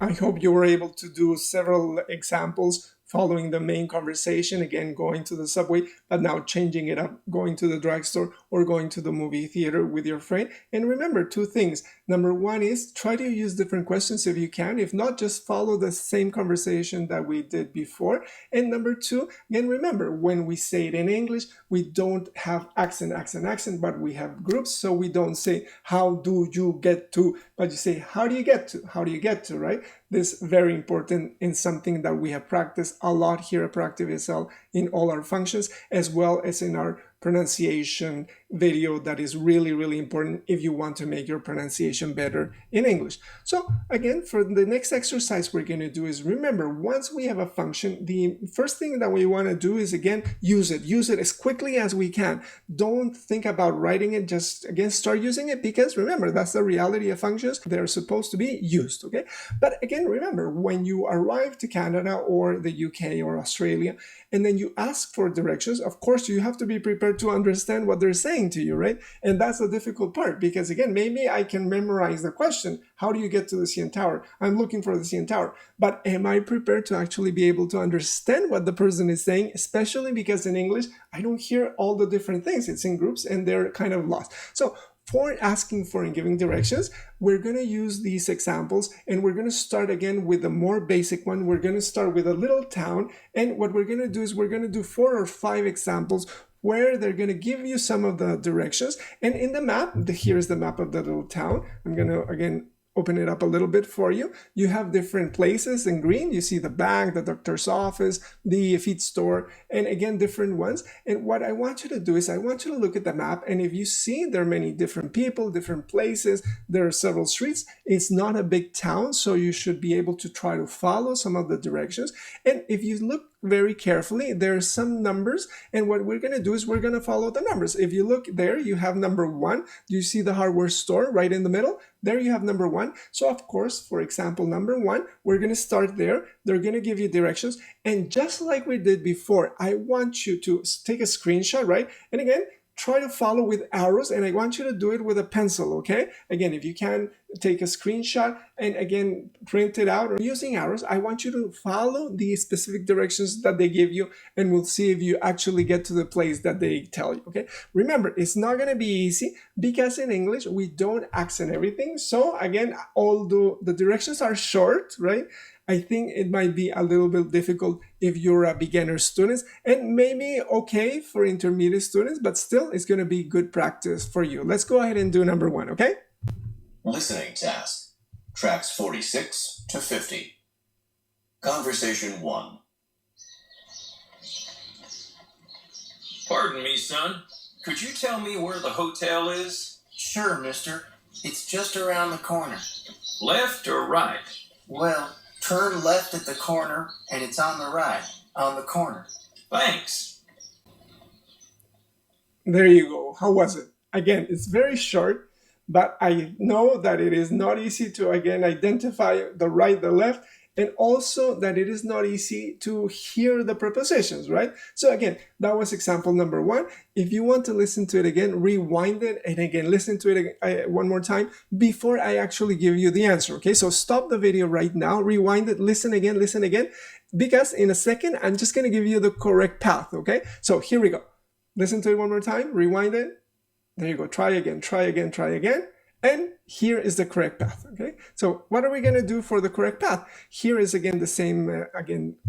I hope you were able to do several examples following the main conversation, again, going to the subway, but now changing it up, going to the drugstore or going to the movie theater with your friend. And remember 2 things. Number 1 is try to use different questions if you can. If not, just follow the same conversation that we did before. And number 2, again, remember, when we say it in English, we don't have accent, but we have groups. So we don't say, how do you get to, but you say, how do you get to, right? This is very important and something that we have practiced a lot here at Proactive ESL in all our functions, as well as in our pronunciation video that is really, really important if you want to make your pronunciation better in English. So again, for the next exercise we're going to do is, remember, once we have a function, the first thing that we want to do is, again, use it as quickly as we can. Don't think about writing it, just again start using it, because remember, that's the reality of functions. They're supposed to be used, okay? But again, remember, when you arrive to Canada or the UK or Australia and then you ask for directions, of course you have to be prepared to understand what they're saying to you, right? And that's the difficult part, because again, maybe I can memorize the question, how do you get to the CN Tower? I'm looking for the CN Tower, but am I prepared to actually be able to understand what the person is saying, especially because in English I don't hear all the different things. It's in groups and they're kind of lost. So for asking for and giving directions, we're going to use these examples, and we're going to start again with the more basic one. We're going to start with a little town, and what we're going to do is we're going to do 4 or 5 examples where they're going to give you some of the directions. And in the map, here's the map of the little town. I'm going to, again, open it up a little bit for you. You have different places in green. You see the bank, the doctor's office, the feed store, and again, different ones. And what I want you to do is I want you to look at the map. And if you see there are many different people, different places, there are several streets. It's not a big town, so you should be able to try to follow some of the directions. And if you look very carefully, there are some numbers, and what we're going to do is we're going to follow the numbers. If you look there, you have number 1. Do you see the hardware store right in the middle? There you have number 1. So of course, for example, number 1, we're going to start there. They're going to give you directions, and just like we did before, I want you to take a screenshot, right? And again, try to follow with arrows, and I want you to do it with a pencil, okay? Again, if you can, take a screenshot and again, print it out or using arrows. I want you to follow the specific directions that they give you, and we'll see if you actually get to the place that they tell you, okay? Remember, it's not gonna be easy because in English, we don't accent everything. So again, although the directions are short, right? I think it might be a little bit difficult if you're a beginner student, and maybe okay for intermediate students, but still it's going to be good practice for you. Let's go ahead and do number 1, okay? Listening task. Tracks 46 to 50. Conversation 1. Pardon me, son. Could you tell me where the hotel is? Sure, mister. It's just around the corner. Left or right? Well, turn left at the corner, and it's on the right, on the corner. Thanks. There you go. How was it? Again, it's very short, but I know that it is not easy to, again, identify the right, the left, and also that it is not easy to hear the prepositions, right? So again, that was example number 1. If you want to listen to it again, rewind it and again, listen to it one more time before I actually give you the answer, okay? So stop the video right now, rewind it, listen again, because in a second, I'm just gonna give you the correct path, okay? So here we go. Listen to it one more time, rewind it. There you go, try again. And here is the correct path, okay? So what are we gonna do for the correct path? Here is again the same,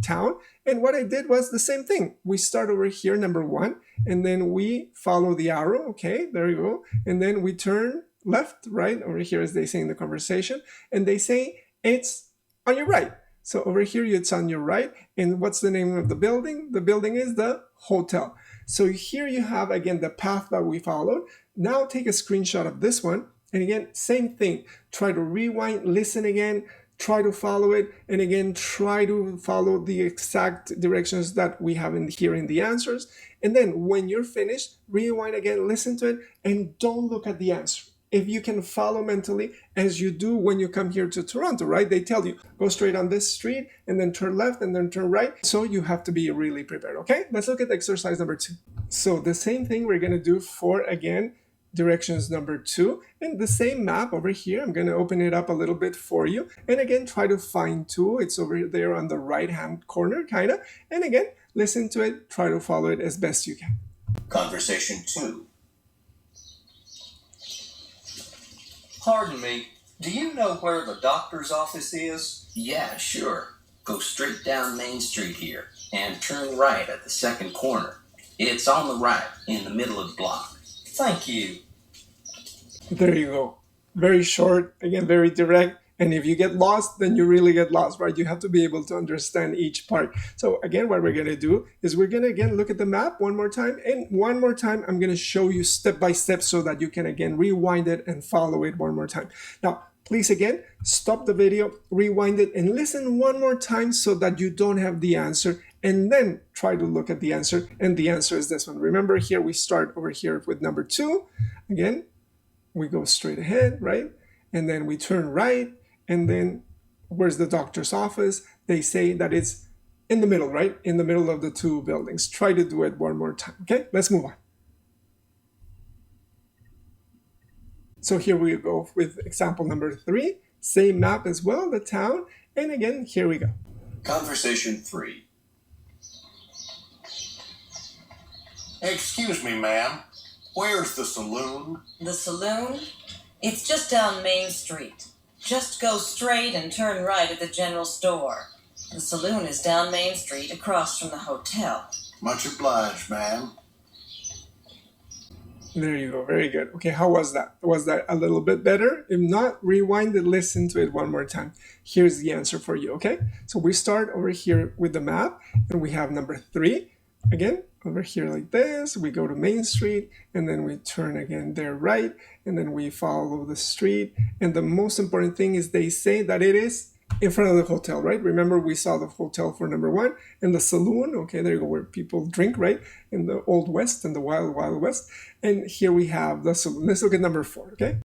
town. And what I did was the same thing. We start over here, number 1, and then we follow the arrow, okay? There you go. And then we turn left, right, over here as they say in the conversation. And they say it's on your right. So over here, it's on your right. And what's the name of the building? The building is the hotel. So here you have, again, the path that we followed. Now take a screenshot of this one. And again, same thing. Try to rewind, listen again, try to follow it. And again, try to follow the exact directions that we have here in the answers. And then when you're finished, rewind again, listen to it, and don't look at the answer. If you can follow mentally as you do when you come here to Toronto, right? They tell you, go straight on this street and then turn left and then turn right. So you have to be really prepared, okay? Let's look at exercise number 2. So the same thing we're gonna do for, again, directions number 2. And the same map over here, I'm gonna open it up a little bit for you. And again, try to find 2. It's over there on the right-hand corner, kinda. And again, listen to it, try to follow it as best you can. Conversation 2. Pardon me. Do you know where the doctor's office is? Yeah, sure. Go straight down Main Street here and turn right at the second corner. It's on the right in the middle of the block. Thank you. There you go. Very short, again, very direct. And if you get lost, then you really get lost, right? You have to be able to understand each part. So again, what we're going to do is we're going to again look at the map one more time. And one more time, I'm going to show you step by step so that you can again rewind it and follow it one more time. Now, please again, stop the video, rewind it, and listen one more time so that you don't have the answer, and then try to look at the answer. And the answer is this one. Remember here, we start over here with number 2. Again, we go straight ahead, right? And then we turn right, and then where's the doctor's office? They say that it's in the middle, right? In the middle of the 2 buildings. Try to do it one more time, okay? Let's move on. So here we go with example number 3. Same map as well, the town. And again, here we go. Conversation 3. Excuse me, ma'am. Where's the saloon? The saloon? It's just down Main Street. Just go straight and turn right at the general store. The saloon is down Main Street across from the hotel. Much obliged, ma'am. There you go. Very good. Okay, how was that? Was that a little bit better? If not, rewind and listen to it one more time. Here's the answer for you, okay? So we start over here with the map, and we have number 3. Again, over here like this. We go to Main Street, and then we turn again there right, and then we follow the street. And the most important thing is they say that it is in front of the hotel, right? Remember, we saw the hotel for number 1 and the saloon. Okay, there you go, where people drink, right? In the Old West and the Wild Wild West. And here we have the saloon. Let's look at number 4, okay?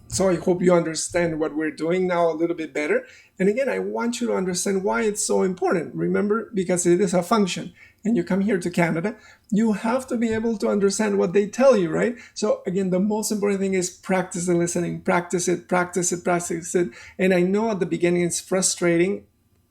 So I hope you understand what we're doing now a little bit better. And again, I want you to understand why it's so important. Remember, because it is a function. And you come here to Canada, you have to be able to understand what they tell you, right? So again, the most important thing is practice the listening, practice it, practice it, practice it. And I know at the beginning it's frustrating.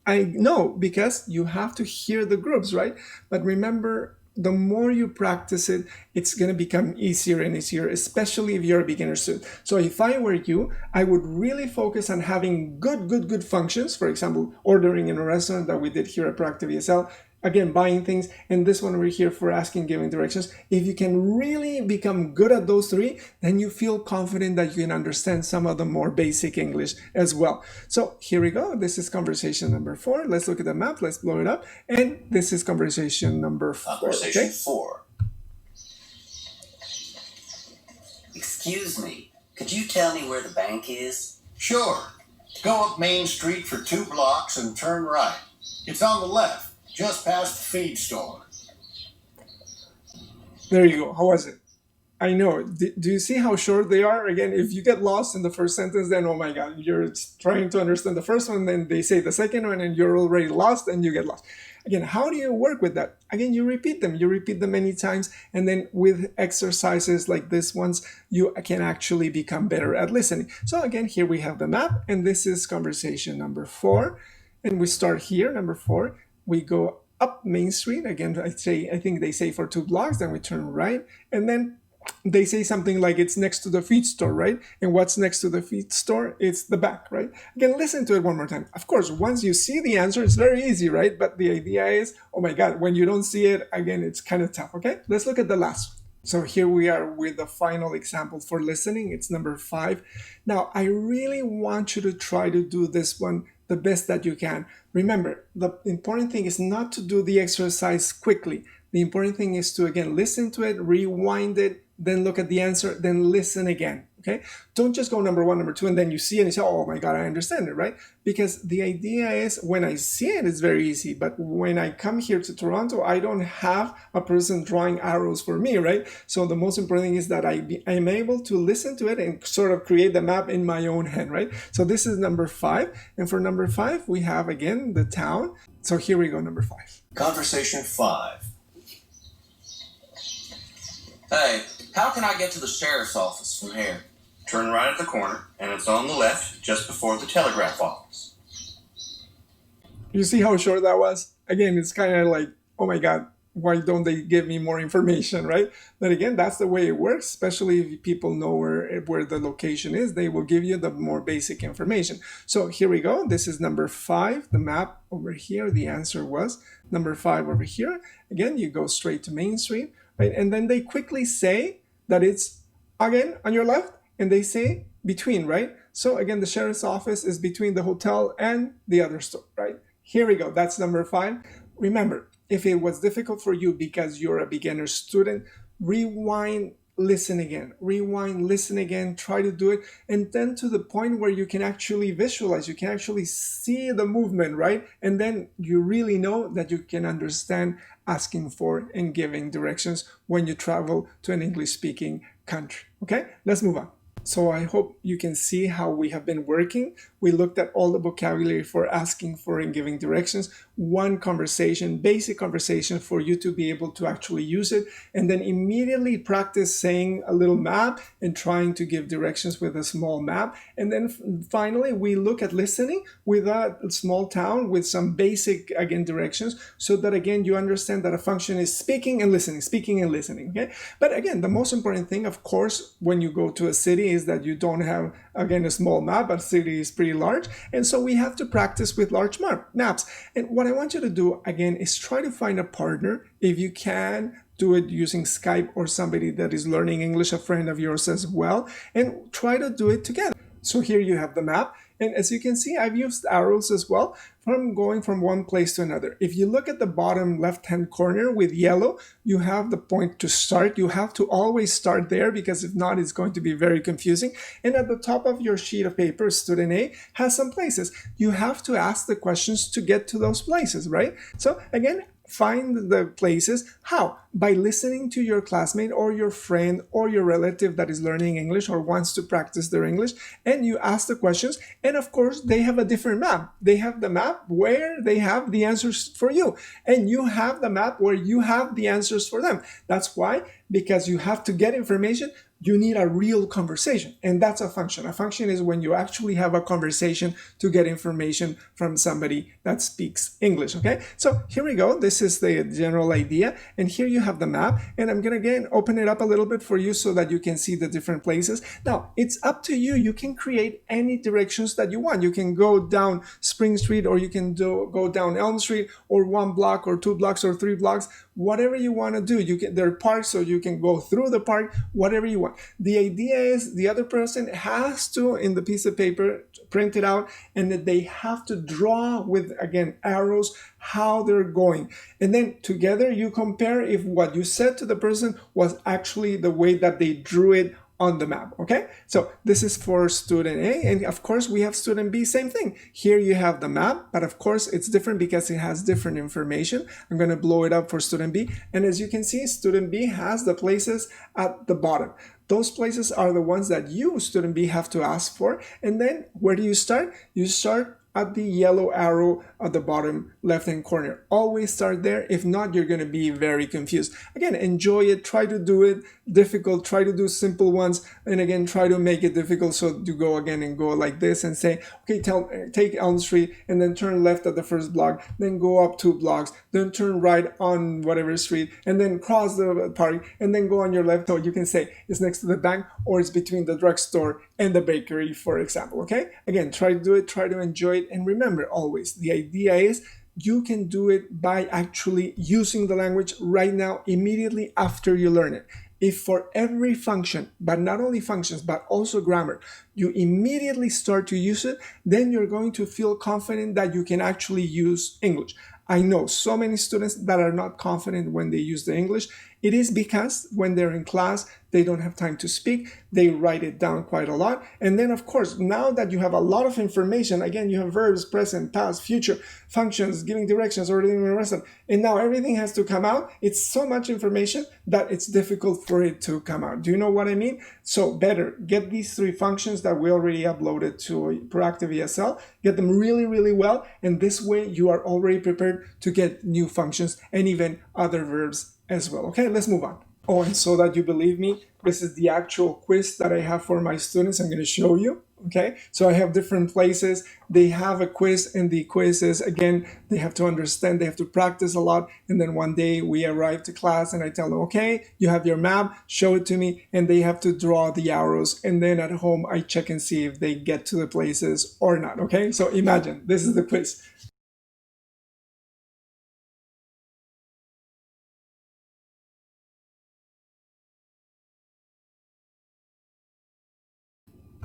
I know, because you have to hear the groups, right? But remember, the more you practice it, it's going to become easier and easier, especially if you're a beginner student. So if I were you, I would really focus on having good functions. For example, ordering in a restaurant that we did here at Proactive ESL. Again, buying things, and this one over here for asking, giving directions. If you can really become good at those 3, then you feel confident that you can understand some of the more basic English as well. So here we go. This is conversation number 4. Let's look at the map. Let's blow it up. And this is conversation number 4. Conversation Okay? 4. Excuse me, could you tell me where the bank is? Sure. Go up Main Street for 2 blocks and turn right. It's on the left, just past the feed store. There you go. How was it? I know. Do you see how short they are? Again, if you get lost in the first sentence, then oh my God, you're trying to understand the first one, then they say the second one, and you're already lost and you get lost. Again, how do you work with that? Again, you repeat them. You repeat them many times, and then with exercises like this ones, you can actually become better at listening. So again, here we have the map, and this is conversation number 4. And we start here, number 4. We go up Main Street. Again, I think they say for 2 blocks, then we turn right. And then they say something like it's next to the feed store, right? And what's next to the feed store? It's the back, right? Again, listen to it one more time. Of course, once you see the answer, it's very easy, right? But the idea is, oh my God, when you don't see it, again, it's kind of tough, okay? Let's look at the last one. So here we are with the final example for listening. It's number 5. Now, I really want you to try to do this one the best that you can. Remember, the important thing is not to do the exercise quickly. The important thing is to, again, listen to it, rewind it, then look at the answer, then listen again, okay? Don't just go number 1, number 2, and then you see it and you say, oh my God, I understand it, right? Because the idea is when I see it, it's very easy. But when I come here to Toronto, I don't have a person drawing arrows for me, right? So the most important thing is that I'm able to listen to it and sort of create the map in my own head, right? So this is number 5. And for number 5, we have, again, the town. So here we go, number 5. Conversation 5. Hey, how can I get to the sheriff's office from here? Turn right at the corner, and it's on the left, just before the telegraph office. You see how short that was? Again, it's kind of like, oh my God, why don't they give me more information, right? But again, that's the way it works, especially if people know where the location is, they will give you the more basic information. So here we go. This is number 5, the map over here. The answer was number 5 over here. Again, you go straight to Main Street, right? And then they quickly say that it's, again, on your left, and they say between, right? So again, the sheriff's office is between the hotel and the other store, right? Here we go. That's number 5. Remember, if it was difficult for you because you're a beginner student, rewind, listen again, rewind, listen again, try to do it, and then to the point where you can actually visualize, you can actually see the movement, right? And then you really know that you can understand asking for and giving directions when you travel to an English-speaking country. Okay, let's move on. So I hope you can see how we have been working. We looked at all the vocabulary for asking for and giving directions, one conversation, basic conversation for you to be able to actually use it, and then immediately practice saying a little map and trying to give directions with a small map. And then finally, we look at listening with a small town with some basic, again, directions, so that again, you understand that a function is speaking and listening, okay? But again, the most important thing, of course, when you go to a city is that you don't have, again, a small map, but city is pretty large. And so we have to practice with large maps. And what I want you to do, again, is try to find a partner. If you can, do it using Skype or somebody that is learning English, a friend of yours as well, and try to do it together. So here you have the map. And as you can see, I've used arrows as well from going from one place to another. If you look at the bottom left-hand corner with yellow, you have the point to start. You have to always start there because if not, it's going to be very confusing. And at the top of your sheet of paper, student A has some places. You have to ask the questions to get to those places, right? So again, find the places. How? By listening to your classmate or your friend or your relative that is learning English or wants to practice their English, and you ask the questions. And of course, they have a different map. They have the map where they have the answers for you, and you have the map where you have the answers for them. That's why, because you have to get information, you need a real conversation, and that's a function. A function is when you actually have a conversation to get information from somebody that speaks English, okay? So here we go. This is the general idea, and here you have the map, and I'm gonna again open it up a little bit for you so that you can see the different places. Now, it's up to you. You can create any directions that you want. You can go down Spring Street, or you can go down Elm Street, or 1 block, or 2 blocks, or 3 blocks, whatever you want to do. There are parks, so you can go through the park, whatever you want. The idea is the other person has to, in the piece of paper, print it out, and that they have to draw with, again, arrows, how they're going. And then together you compare if what you said to the person was actually the way that they drew it on the map, okay? So this is for student A, and of course we have student B, same thing. Here you have the map, but of course it's different because it has different information. I'm gonna blow it up for student B, and as you can see, student B has the places at the bottom. Those places are the ones that you, student B, have to ask for. And then where do you start? You start at the yellow arrow at the bottom left-hand corner. Always start there. If not, you're going to be very confused. Again, enjoy it. Try to do it difficult. Try to do simple ones. And again, try to make it difficult. So you go again and go like this and say, okay, take Elm Street and then turn left at the first block. Then go up 2 blocks. Then turn right on whatever street. And then cross the park. And then go on your left. So you can say it's next to the bank or it's between the drugstore and the bakery, for example. Okay? Again, try to do it. Try to enjoy it. And remember always, the idea is you can do it by actually using the language right now, immediately after you learn it. If for every function, but not only functions, but also grammar, you immediately start to use it, then you're going to feel confident that you can actually use English. I know so many students that are not confident when they use the English. It is because when they're in class, they don't have time to speak. They write it down quite a lot. And then, of course, now that you have a lot of information, again, you have verbs, present, past, future, functions, giving directions, ordering the rest of, and now everything has to come out. It's so much information that it's difficult for it to come out. Do you know what I mean? So better get these 3 functions that we already uploaded to Proactive ESL, get them really, really well. And this way you are already prepared to get new functions and even other verbs as well. Okay, let's move on. Oh, and so that you believe me, this is the actual quiz that I have for my students. I'm going to show you. Okay, so I have different places. They have a quiz, and the quiz is, again, they have to understand, they have to practice a lot. And then one day we arrive to class and I tell them, okay, you have your map, show it to me, and they have to draw the arrows. And then at home, I check and see if they get to the places or not. Okay, so imagine this is the quiz.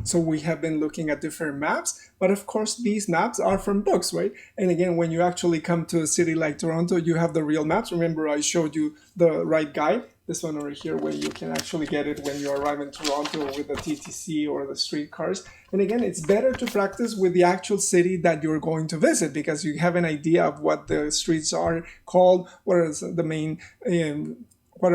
So we have been looking at different maps, but of course these maps are from books, right? And again, when you actually come to a city like Toronto, you have the real maps. Remember, I showed you the right guide, this one over here, where you can actually get it when you arrive in Toronto with the TTC or the streetcars. And again, it's better to practice with the actual city that you're going to visit, because you have an idea of what the streets are called, what are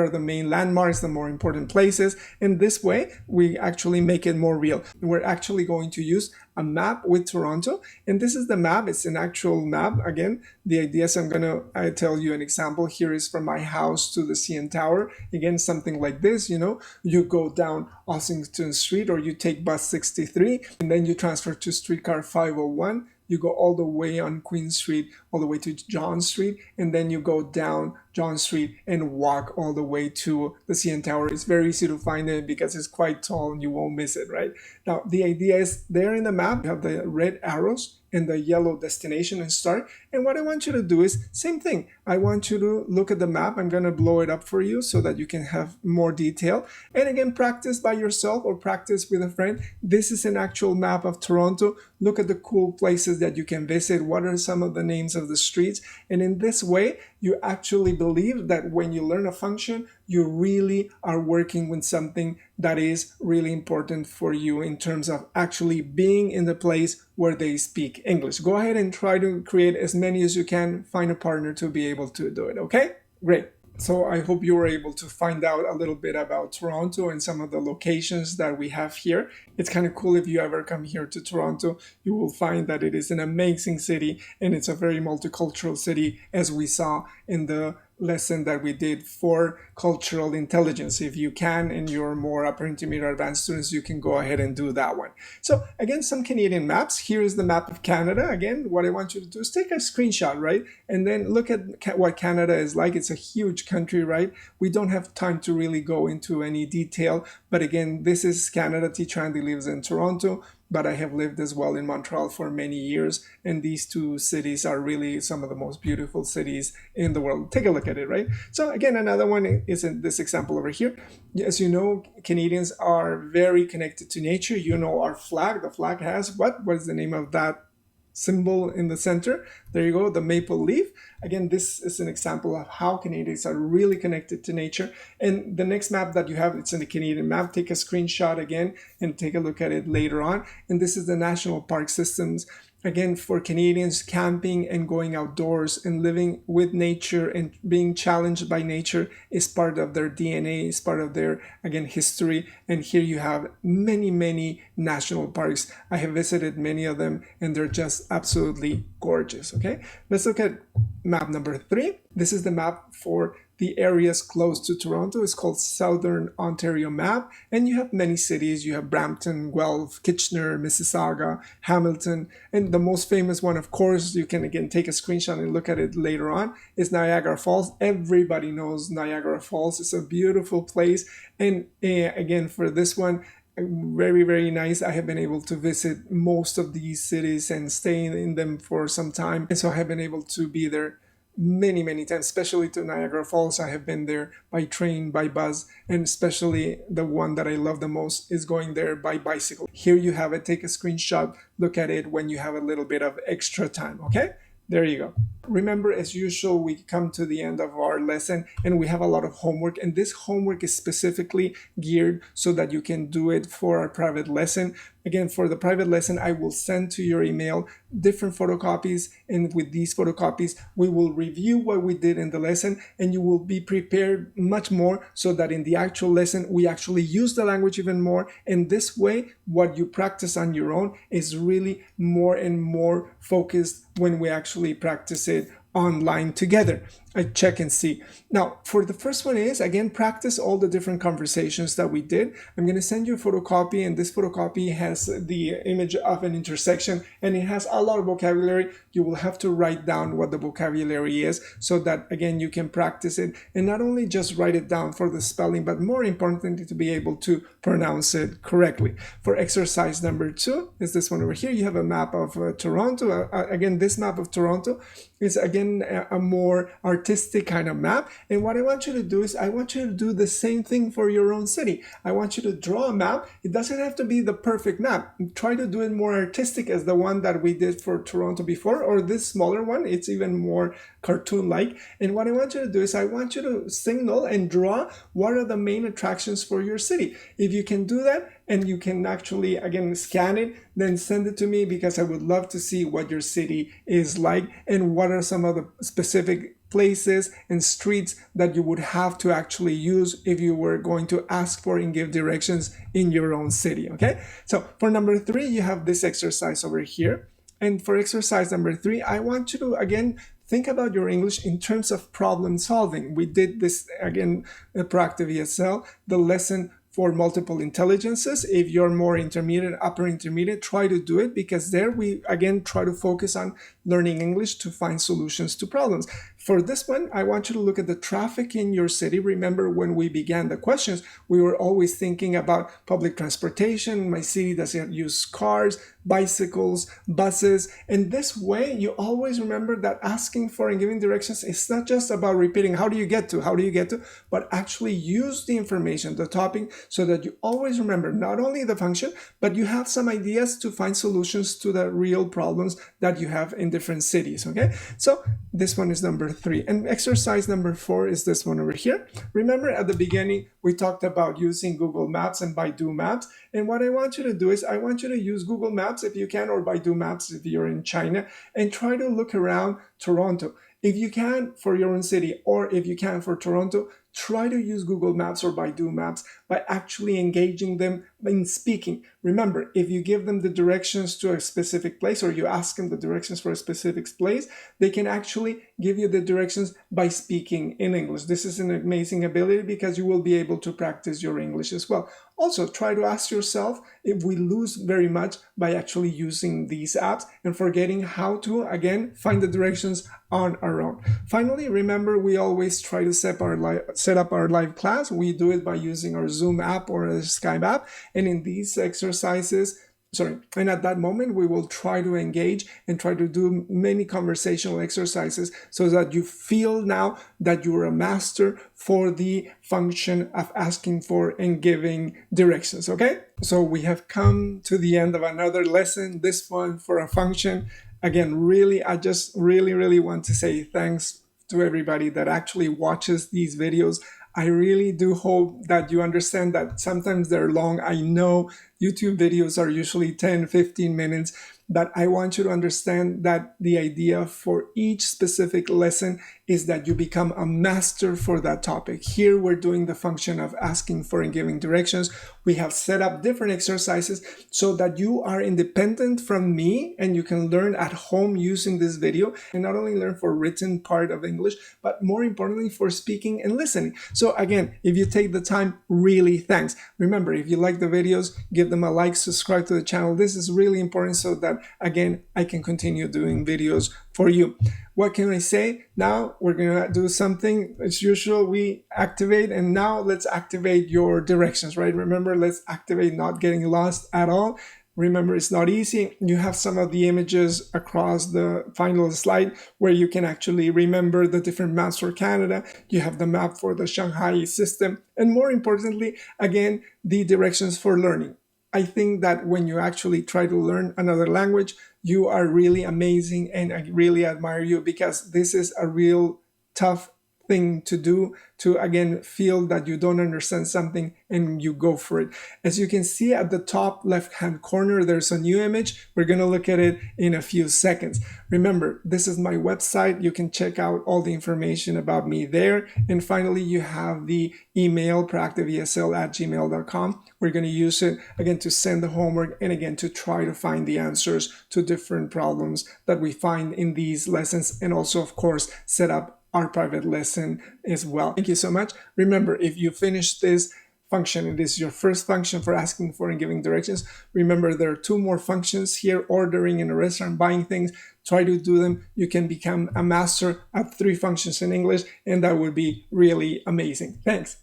the main landmarks, the more important places. In this way, we actually make it more real. We're actually going to use a map with Toronto, and this is the map. It's an actual map. Again, the idea is I tell you an example. Here is from my house to the CN Tower. Again, something like this, you go down Ossington Street, or you take bus 63, and then you transfer to streetcar 501. You go all the way on Queen Street, all the way to John Street, and then you go down John Street and walk all the way to the CN Tower. It's very easy to find it because it's quite tall and you won't miss it, right? Now, the idea is there in the map, you have the red arrows and the yellow destination and start. And what I want you to do is same thing. I want you to look at the map. I'm going to blow it up for you so that you can have more detail. And again, practice by yourself or practice with a friend. This is an actual map of Toronto. Look at the cool places that you can visit. What are some of the names of the streets? And in this way, you actually believe that when you learn a function, you really are working with something that is really important for you in terms of actually being in the place where they speak English. Go ahead and try to create as many as you can. Find a partner to be able to do it, okay? Great. So I hope you were able to find out a little bit about Toronto and some of the locations that we have here. It's kind of cool if you ever come here to Toronto. You will find that it is an amazing city, and it's a very multicultural city, as we saw in the lesson that we did for cultural intelligence. If you can, and you're more upper intermediate advanced students, you can go ahead and do that one. So again, some Canadian maps. Here is the map of Canada. Again, what I want you to do is take a screenshot, right? And then look at what Canada is like. It's a huge country, right? We don't have time to really go into any detail, but again, this is Canada. Teacher Andy lives in Toronto, but I have lived as well in Montreal for many years, and these two cities are really some of the most beautiful cities in the world. Take a look at it, right? So again, another one is in this example over here. As you know, Canadians are very connected to nature. You know our flag. The flag has what? What is the name of that symbol in the center? There you go, the maple leaf. Again, this is an example of how Canadians are really connected to nature. And the next map that you have, it's in the Canadian map. Take a screenshot again and take a look at it later on. And this is the national park systems. Again, for Canadians, camping and going outdoors and living with nature and being challenged by nature is part of their DNA, is part of their, again, history. And here you have many, many national parks. I have visited many of them, and they're just absolutely gorgeous, okay? Let's look at map number 3. This is the map for the areas close to Toronto. It's called Southern Ontario map, and you have many cities. You have Brampton, Guelph, Kitchener, Mississauga, Hamilton, and the most famous one, of course, you can again take a screenshot and look at it later on, is Niagara Falls. Everybody knows Niagara Falls. It's a beautiful place, and again, for this one, very, very nice. I have been able to visit most of these cities and stay in them for some time, and so I have been able to be there many, many times, especially to Niagara Falls. I have been there by train, by bus, and especially the one that I love the most is going there by bicycle. Here you have it. Take a screenshot, look at it when you have a little bit of extra time, okay? There you go. Remember, as usual, we come to the end of our lesson and we have a lot of homework, and this homework is specifically geared so that you can do it for our private lesson. Again, for the private lesson, I will send to your email different photocopies, and with these photocopies, we will review what we did in the lesson, and you will be prepared much more so that in the actual lesson, we actually use the language even more. And this way, what you practice on your own is really more and more focused when we actually practice it online together. I check and see. Now, for the first one is, again, practice all the different conversations that we did. I'm going to send you a photocopy, and this photocopy has the image of an intersection, and it has a lot of vocabulary. You will have to write down what the vocabulary is so that, again, you can practice it, and not only just write it down for the spelling, but more importantly, to be able to pronounce it correctly. For exercise number 2 is this one over here. You have a map of Toronto. Again, this map of Toronto is, again, a more artistic artistic kind of map. And what I want you to do is I want you to do the same thing for your own city. I want you to draw a map. It doesn't have to be the perfect map. Try to do it more artistic as the one that we did for Toronto before, or this smaller one. It's even more cartoon-like. And what I want you to do is I want you to signal and draw what are the main attractions for your city. If you can do that, and you can actually, again, scan it, then send it to me, because I would love to see what your city is like and what are some of the specific places and streets that you would have to actually use if you were going to ask for and give directions in your own city, okay? So for number 3, you have this exercise over here. And for exercise number 3, I want you to, again, think about your English in terms of problem solving. We did this, again, Proactive ESL, the lesson for multiple intelligences. If you're more intermediate, upper intermediate, try to do it, because there we, again, try to focus on learning English to find solutions to problems. For this one, I want you to look at the traffic in your city. Remember, when we began the questions, we were always thinking about public transportation. My city doesn't use cars, bicycles, buses. And this way, you always remember that asking for and giving directions is not just about repeating, how do you get to, but actually use the information, the topic, so that you always remember not only the function, but you have some ideas to find solutions to the real problems that you have in different cities, okay? So this one is number 3. And exercise number 4 is this one over here. Remember at the beginning, we talked about using Google Maps and Baidu Maps. And what I want you to do is I want you to use Google Maps if you can, or Baidu Maps if you're in China, and try to look around Toronto. If you can for your own city, or if you can for Toronto, try to use Google Maps or Baidu Maps by actually engaging them in speaking. Remember, if you give them the directions to a specific place, or you ask them the directions for a specific place, they can actually give you the directions by speaking in English. This is an amazing ability, because you will be able to practice your English as well. Also, try to ask yourself if we lose very much by actually using these apps and forgetting how to, again, find the directions on our own. Finally, remember, we always try to set up our live class. We do it by using our Zoom app or a Skype app. And in these exercises, and at that moment, we will try to engage and try to do many conversational exercises, so that you feel now that you're a master for the function of asking for and giving directions, okay? So we have come to the end of another lesson, this one for a function. Again, really, I just really want to say thanks to everybody that actually watches these videos. I really do hope that you understand that sometimes they're long. I know YouTube videos are usually 10, 15 minutes, but I want you to understand that the idea for each specific lesson is that you become a master for that topic. Here we're doing the function of asking for and giving directions. We have set up different exercises so that you are independent from me and you can learn at home using this video, and not only learn for written part of English, but more importantly for speaking and listening. So again, if you take the time, really thanks. Remember, if you like the videos, give them a like, subscribe to the channel. This is really important so that, again, I can continue doing videos for you. What can I say? Now we're gonna do something as usual. We activate, and now let's activate your directions, right? Remember, let's activate not getting lost at all. Remember, it's not easy. You have some of the images across the final slide where you can actually remember the different maps for Canada. You have the map for the Shanghai system, and more importantly, again, the directions for learning. I think that when you actually try to learn another language, you are really amazing, and I really admire you, because this is a real tough thing to do, to again feel that you don't understand something and you go for it. As you can see at the top left hand corner, there's a new image. We're going to look at it in a few seconds. Remember, this is my website. You can check out all the information about me there. And finally, you have the email, proactiveesl@gmail.com. We're going to use it again to send the homework, and again to try to find the answers to different problems that we find in these lessons, and also, of course, set up our private lesson as well. Thank you so much. Remember, if you finish this function, it is your first function for asking for and giving directions. Remember, there are 2 more functions here: ordering in a restaurant, buying things. Try to do them. You can become a master at 3 functions in English, and that would be really amazing. Thanks.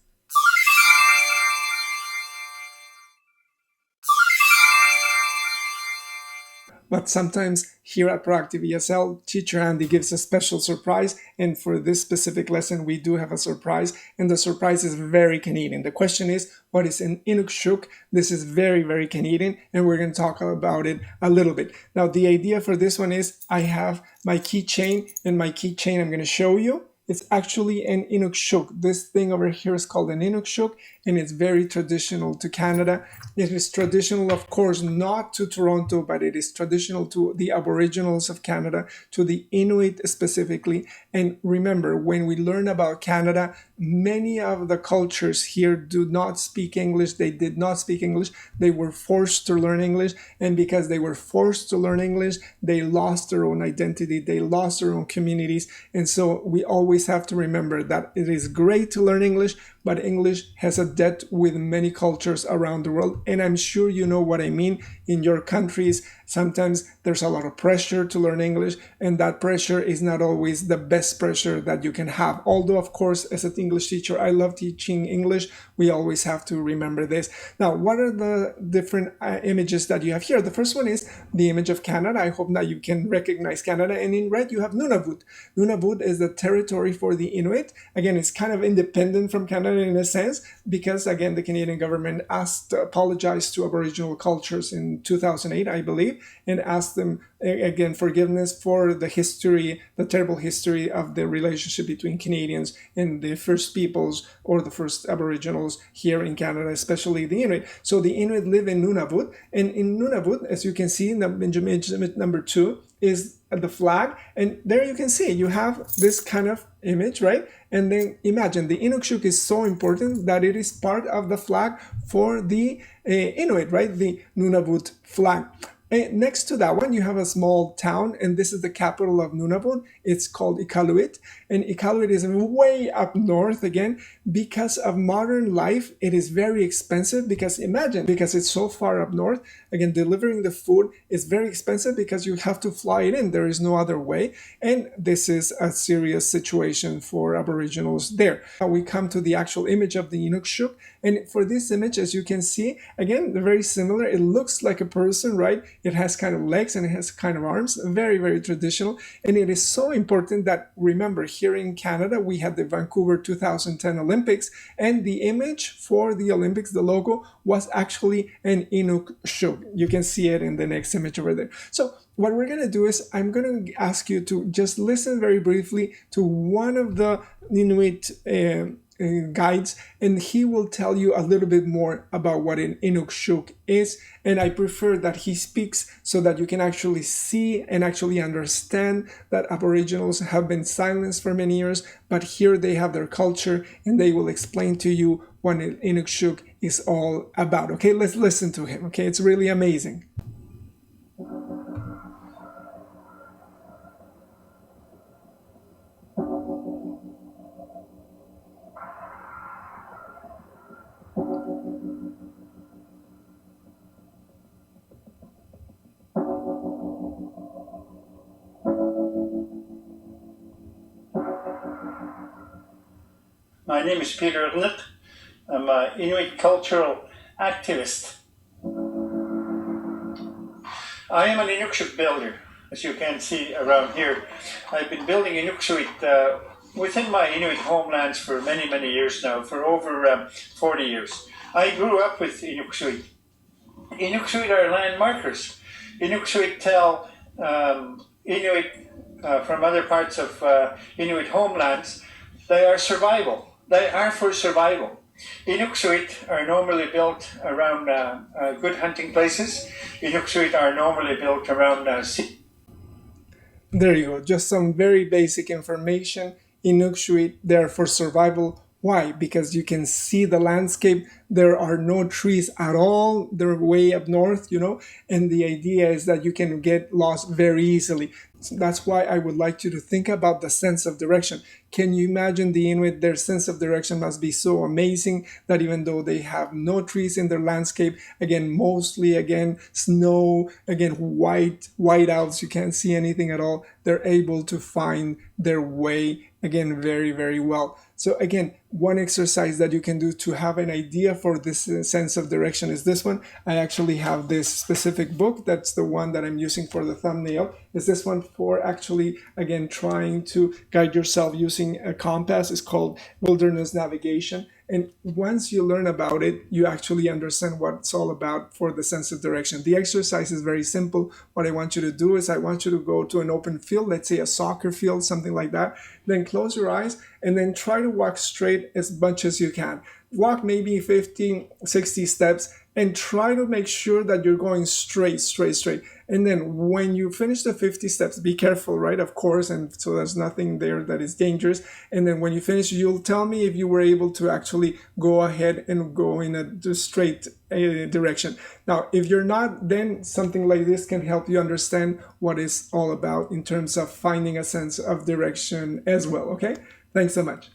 but sometimes here at Proactive ESL, teacher Andy gives a special surprise, and for this specific lesson, we do have a surprise, and the surprise is very Canadian. The question is, what is an INUKSHUK? This is very, very Canadian, and we're going to talk about it a little bit. Now, the idea for this one is I have my keychain, and my keychain I'm going to show you. It's actually an INUKSHUK. This thing over here is called an INUKSHUK, and it's very traditional to Canada. It is traditional, of course, not to Toronto, but it is traditional to the Aboriginals of Canada, to the Inuit specifically. And remember, when we learn about Canada, many of the cultures here do not speak English. They did not speak English. They were forced to learn English. And because they were forced to learn English, they lost their own identity. They lost their own communities. And so we always have to remember that it is great to learn English, but English has a debt with many cultures around the world. And I'm sure you know what I mean. In your countries, sometimes there's a lot of pressure to learn English, and that pressure is not always the best pressure that you can have. Although, of course, as an English teacher, I love teaching English. We always have to remember this. Now, what are the different images that you have here? The first one is the image of Canada. I hope that you can recognize Canada. And in red, you have Nunavut. Nunavut is the territory for the Inuit. Again, it's kind of independent from Canada in a sense, because, again, the Canadian government apologized to Aboriginal cultures in 2008, I believe, and asked them, again, forgiveness for the history, the terrible history of the relationship between Canadians and the first peoples or the first Aboriginals here in Canada, especially the Inuit. So the Inuit live in Nunavut, and in Nunavut, as you can see in the image number 2, is the flag, and there you can see you have this kind of image, right? And then imagine the INUKSHUK is so important that it is part of the flag for the Inuit, right? The Nunavut flag. Next to that one, you have a small town, and this is the capital of Nunavut. It's called Iqaluit, and Iqaluit is way up north again. Because of modern life, it is very expensive because imagine, because it's so far up north, again, delivering the food is very expensive because you have to fly it in. There is no other way, and this is a serious situation for Aboriginals there. Now we come to the actual image of the INUKSHUK, and for this image, as you can see, again, they're very similar. It looks like a person, right? It has kind of legs and it has kind of arms, very, very traditional. And it is so important that, remember, here in Canada, we had the Vancouver 2010 Olympics, and the image for the Olympics, the logo, was actually an INUKSHUK. You can see it in the next image over there. So what we're going to do is I'm going to ask you to just listen very briefly to one of the Inuit guides, and he will tell you a little bit more about what an INUKSHUK is. And I prefer that he speaks so that you can actually see and actually understand that Aboriginals have been silenced for many years, but here they have their culture, and they will explain to you what an INUKSHUK is all about. Okay, let's listen to him. Okay, it's really amazing. My name is Peter Litt. I'm an Inuit cultural activist. I am an INUKSHUK builder, as you can see around here. I've been building INUKSHUK within my Inuit homelands for many, many years now, for over 40 years. I grew up with INUKSHUK. INUKSHUK are landmarkers. INUKSHUK tell Inuit from other parts of Inuit homelands they are survival. They are for survival. INUKSHUK are normally built around good hunting places. INUKSHUK are normally built around There you go, just some very basic information. INUKSHUK, they're for survival. Why? Because you can see the landscape. There are no trees at all. They're way up north, you know, and the idea is that you can get lost very easily. So that's why I would like you to think about the sense of direction. Can you imagine the Inuit? Their sense of direction must be so amazing that even though they have no trees in their landscape, again, mostly, again, snow, again, white outs, you can't see anything at all, they're able to find their way again, very, very well. So again, one exercise that you can do to have an idea for this sense of direction is this one. I actually have this specific book. That's the one that I'm using for the thumbnail. Is this one for actually, again, trying to guide yourself using a compass. It's called Wilderness Navigation. And once you learn about it, you actually understand what it's all about for the sense of direction. The exercise is very simple. What I want you to do is I want you to go to an open field, let's say a soccer field, something like that. Then close your eyes and then try to walk straight as much as you can. Walk maybe 50, 60 steps and try to make sure that you're going straight. And then when you finish the 50 steps, be careful, right? Of course, and so there's nothing there that is dangerous. And then when you finish, you'll tell me if you were able to actually go ahead and go in a straight direction. Now, if you're not, then something like this can help you understand what it's all about in terms of finding a sense of direction as well, okay? Thanks so much.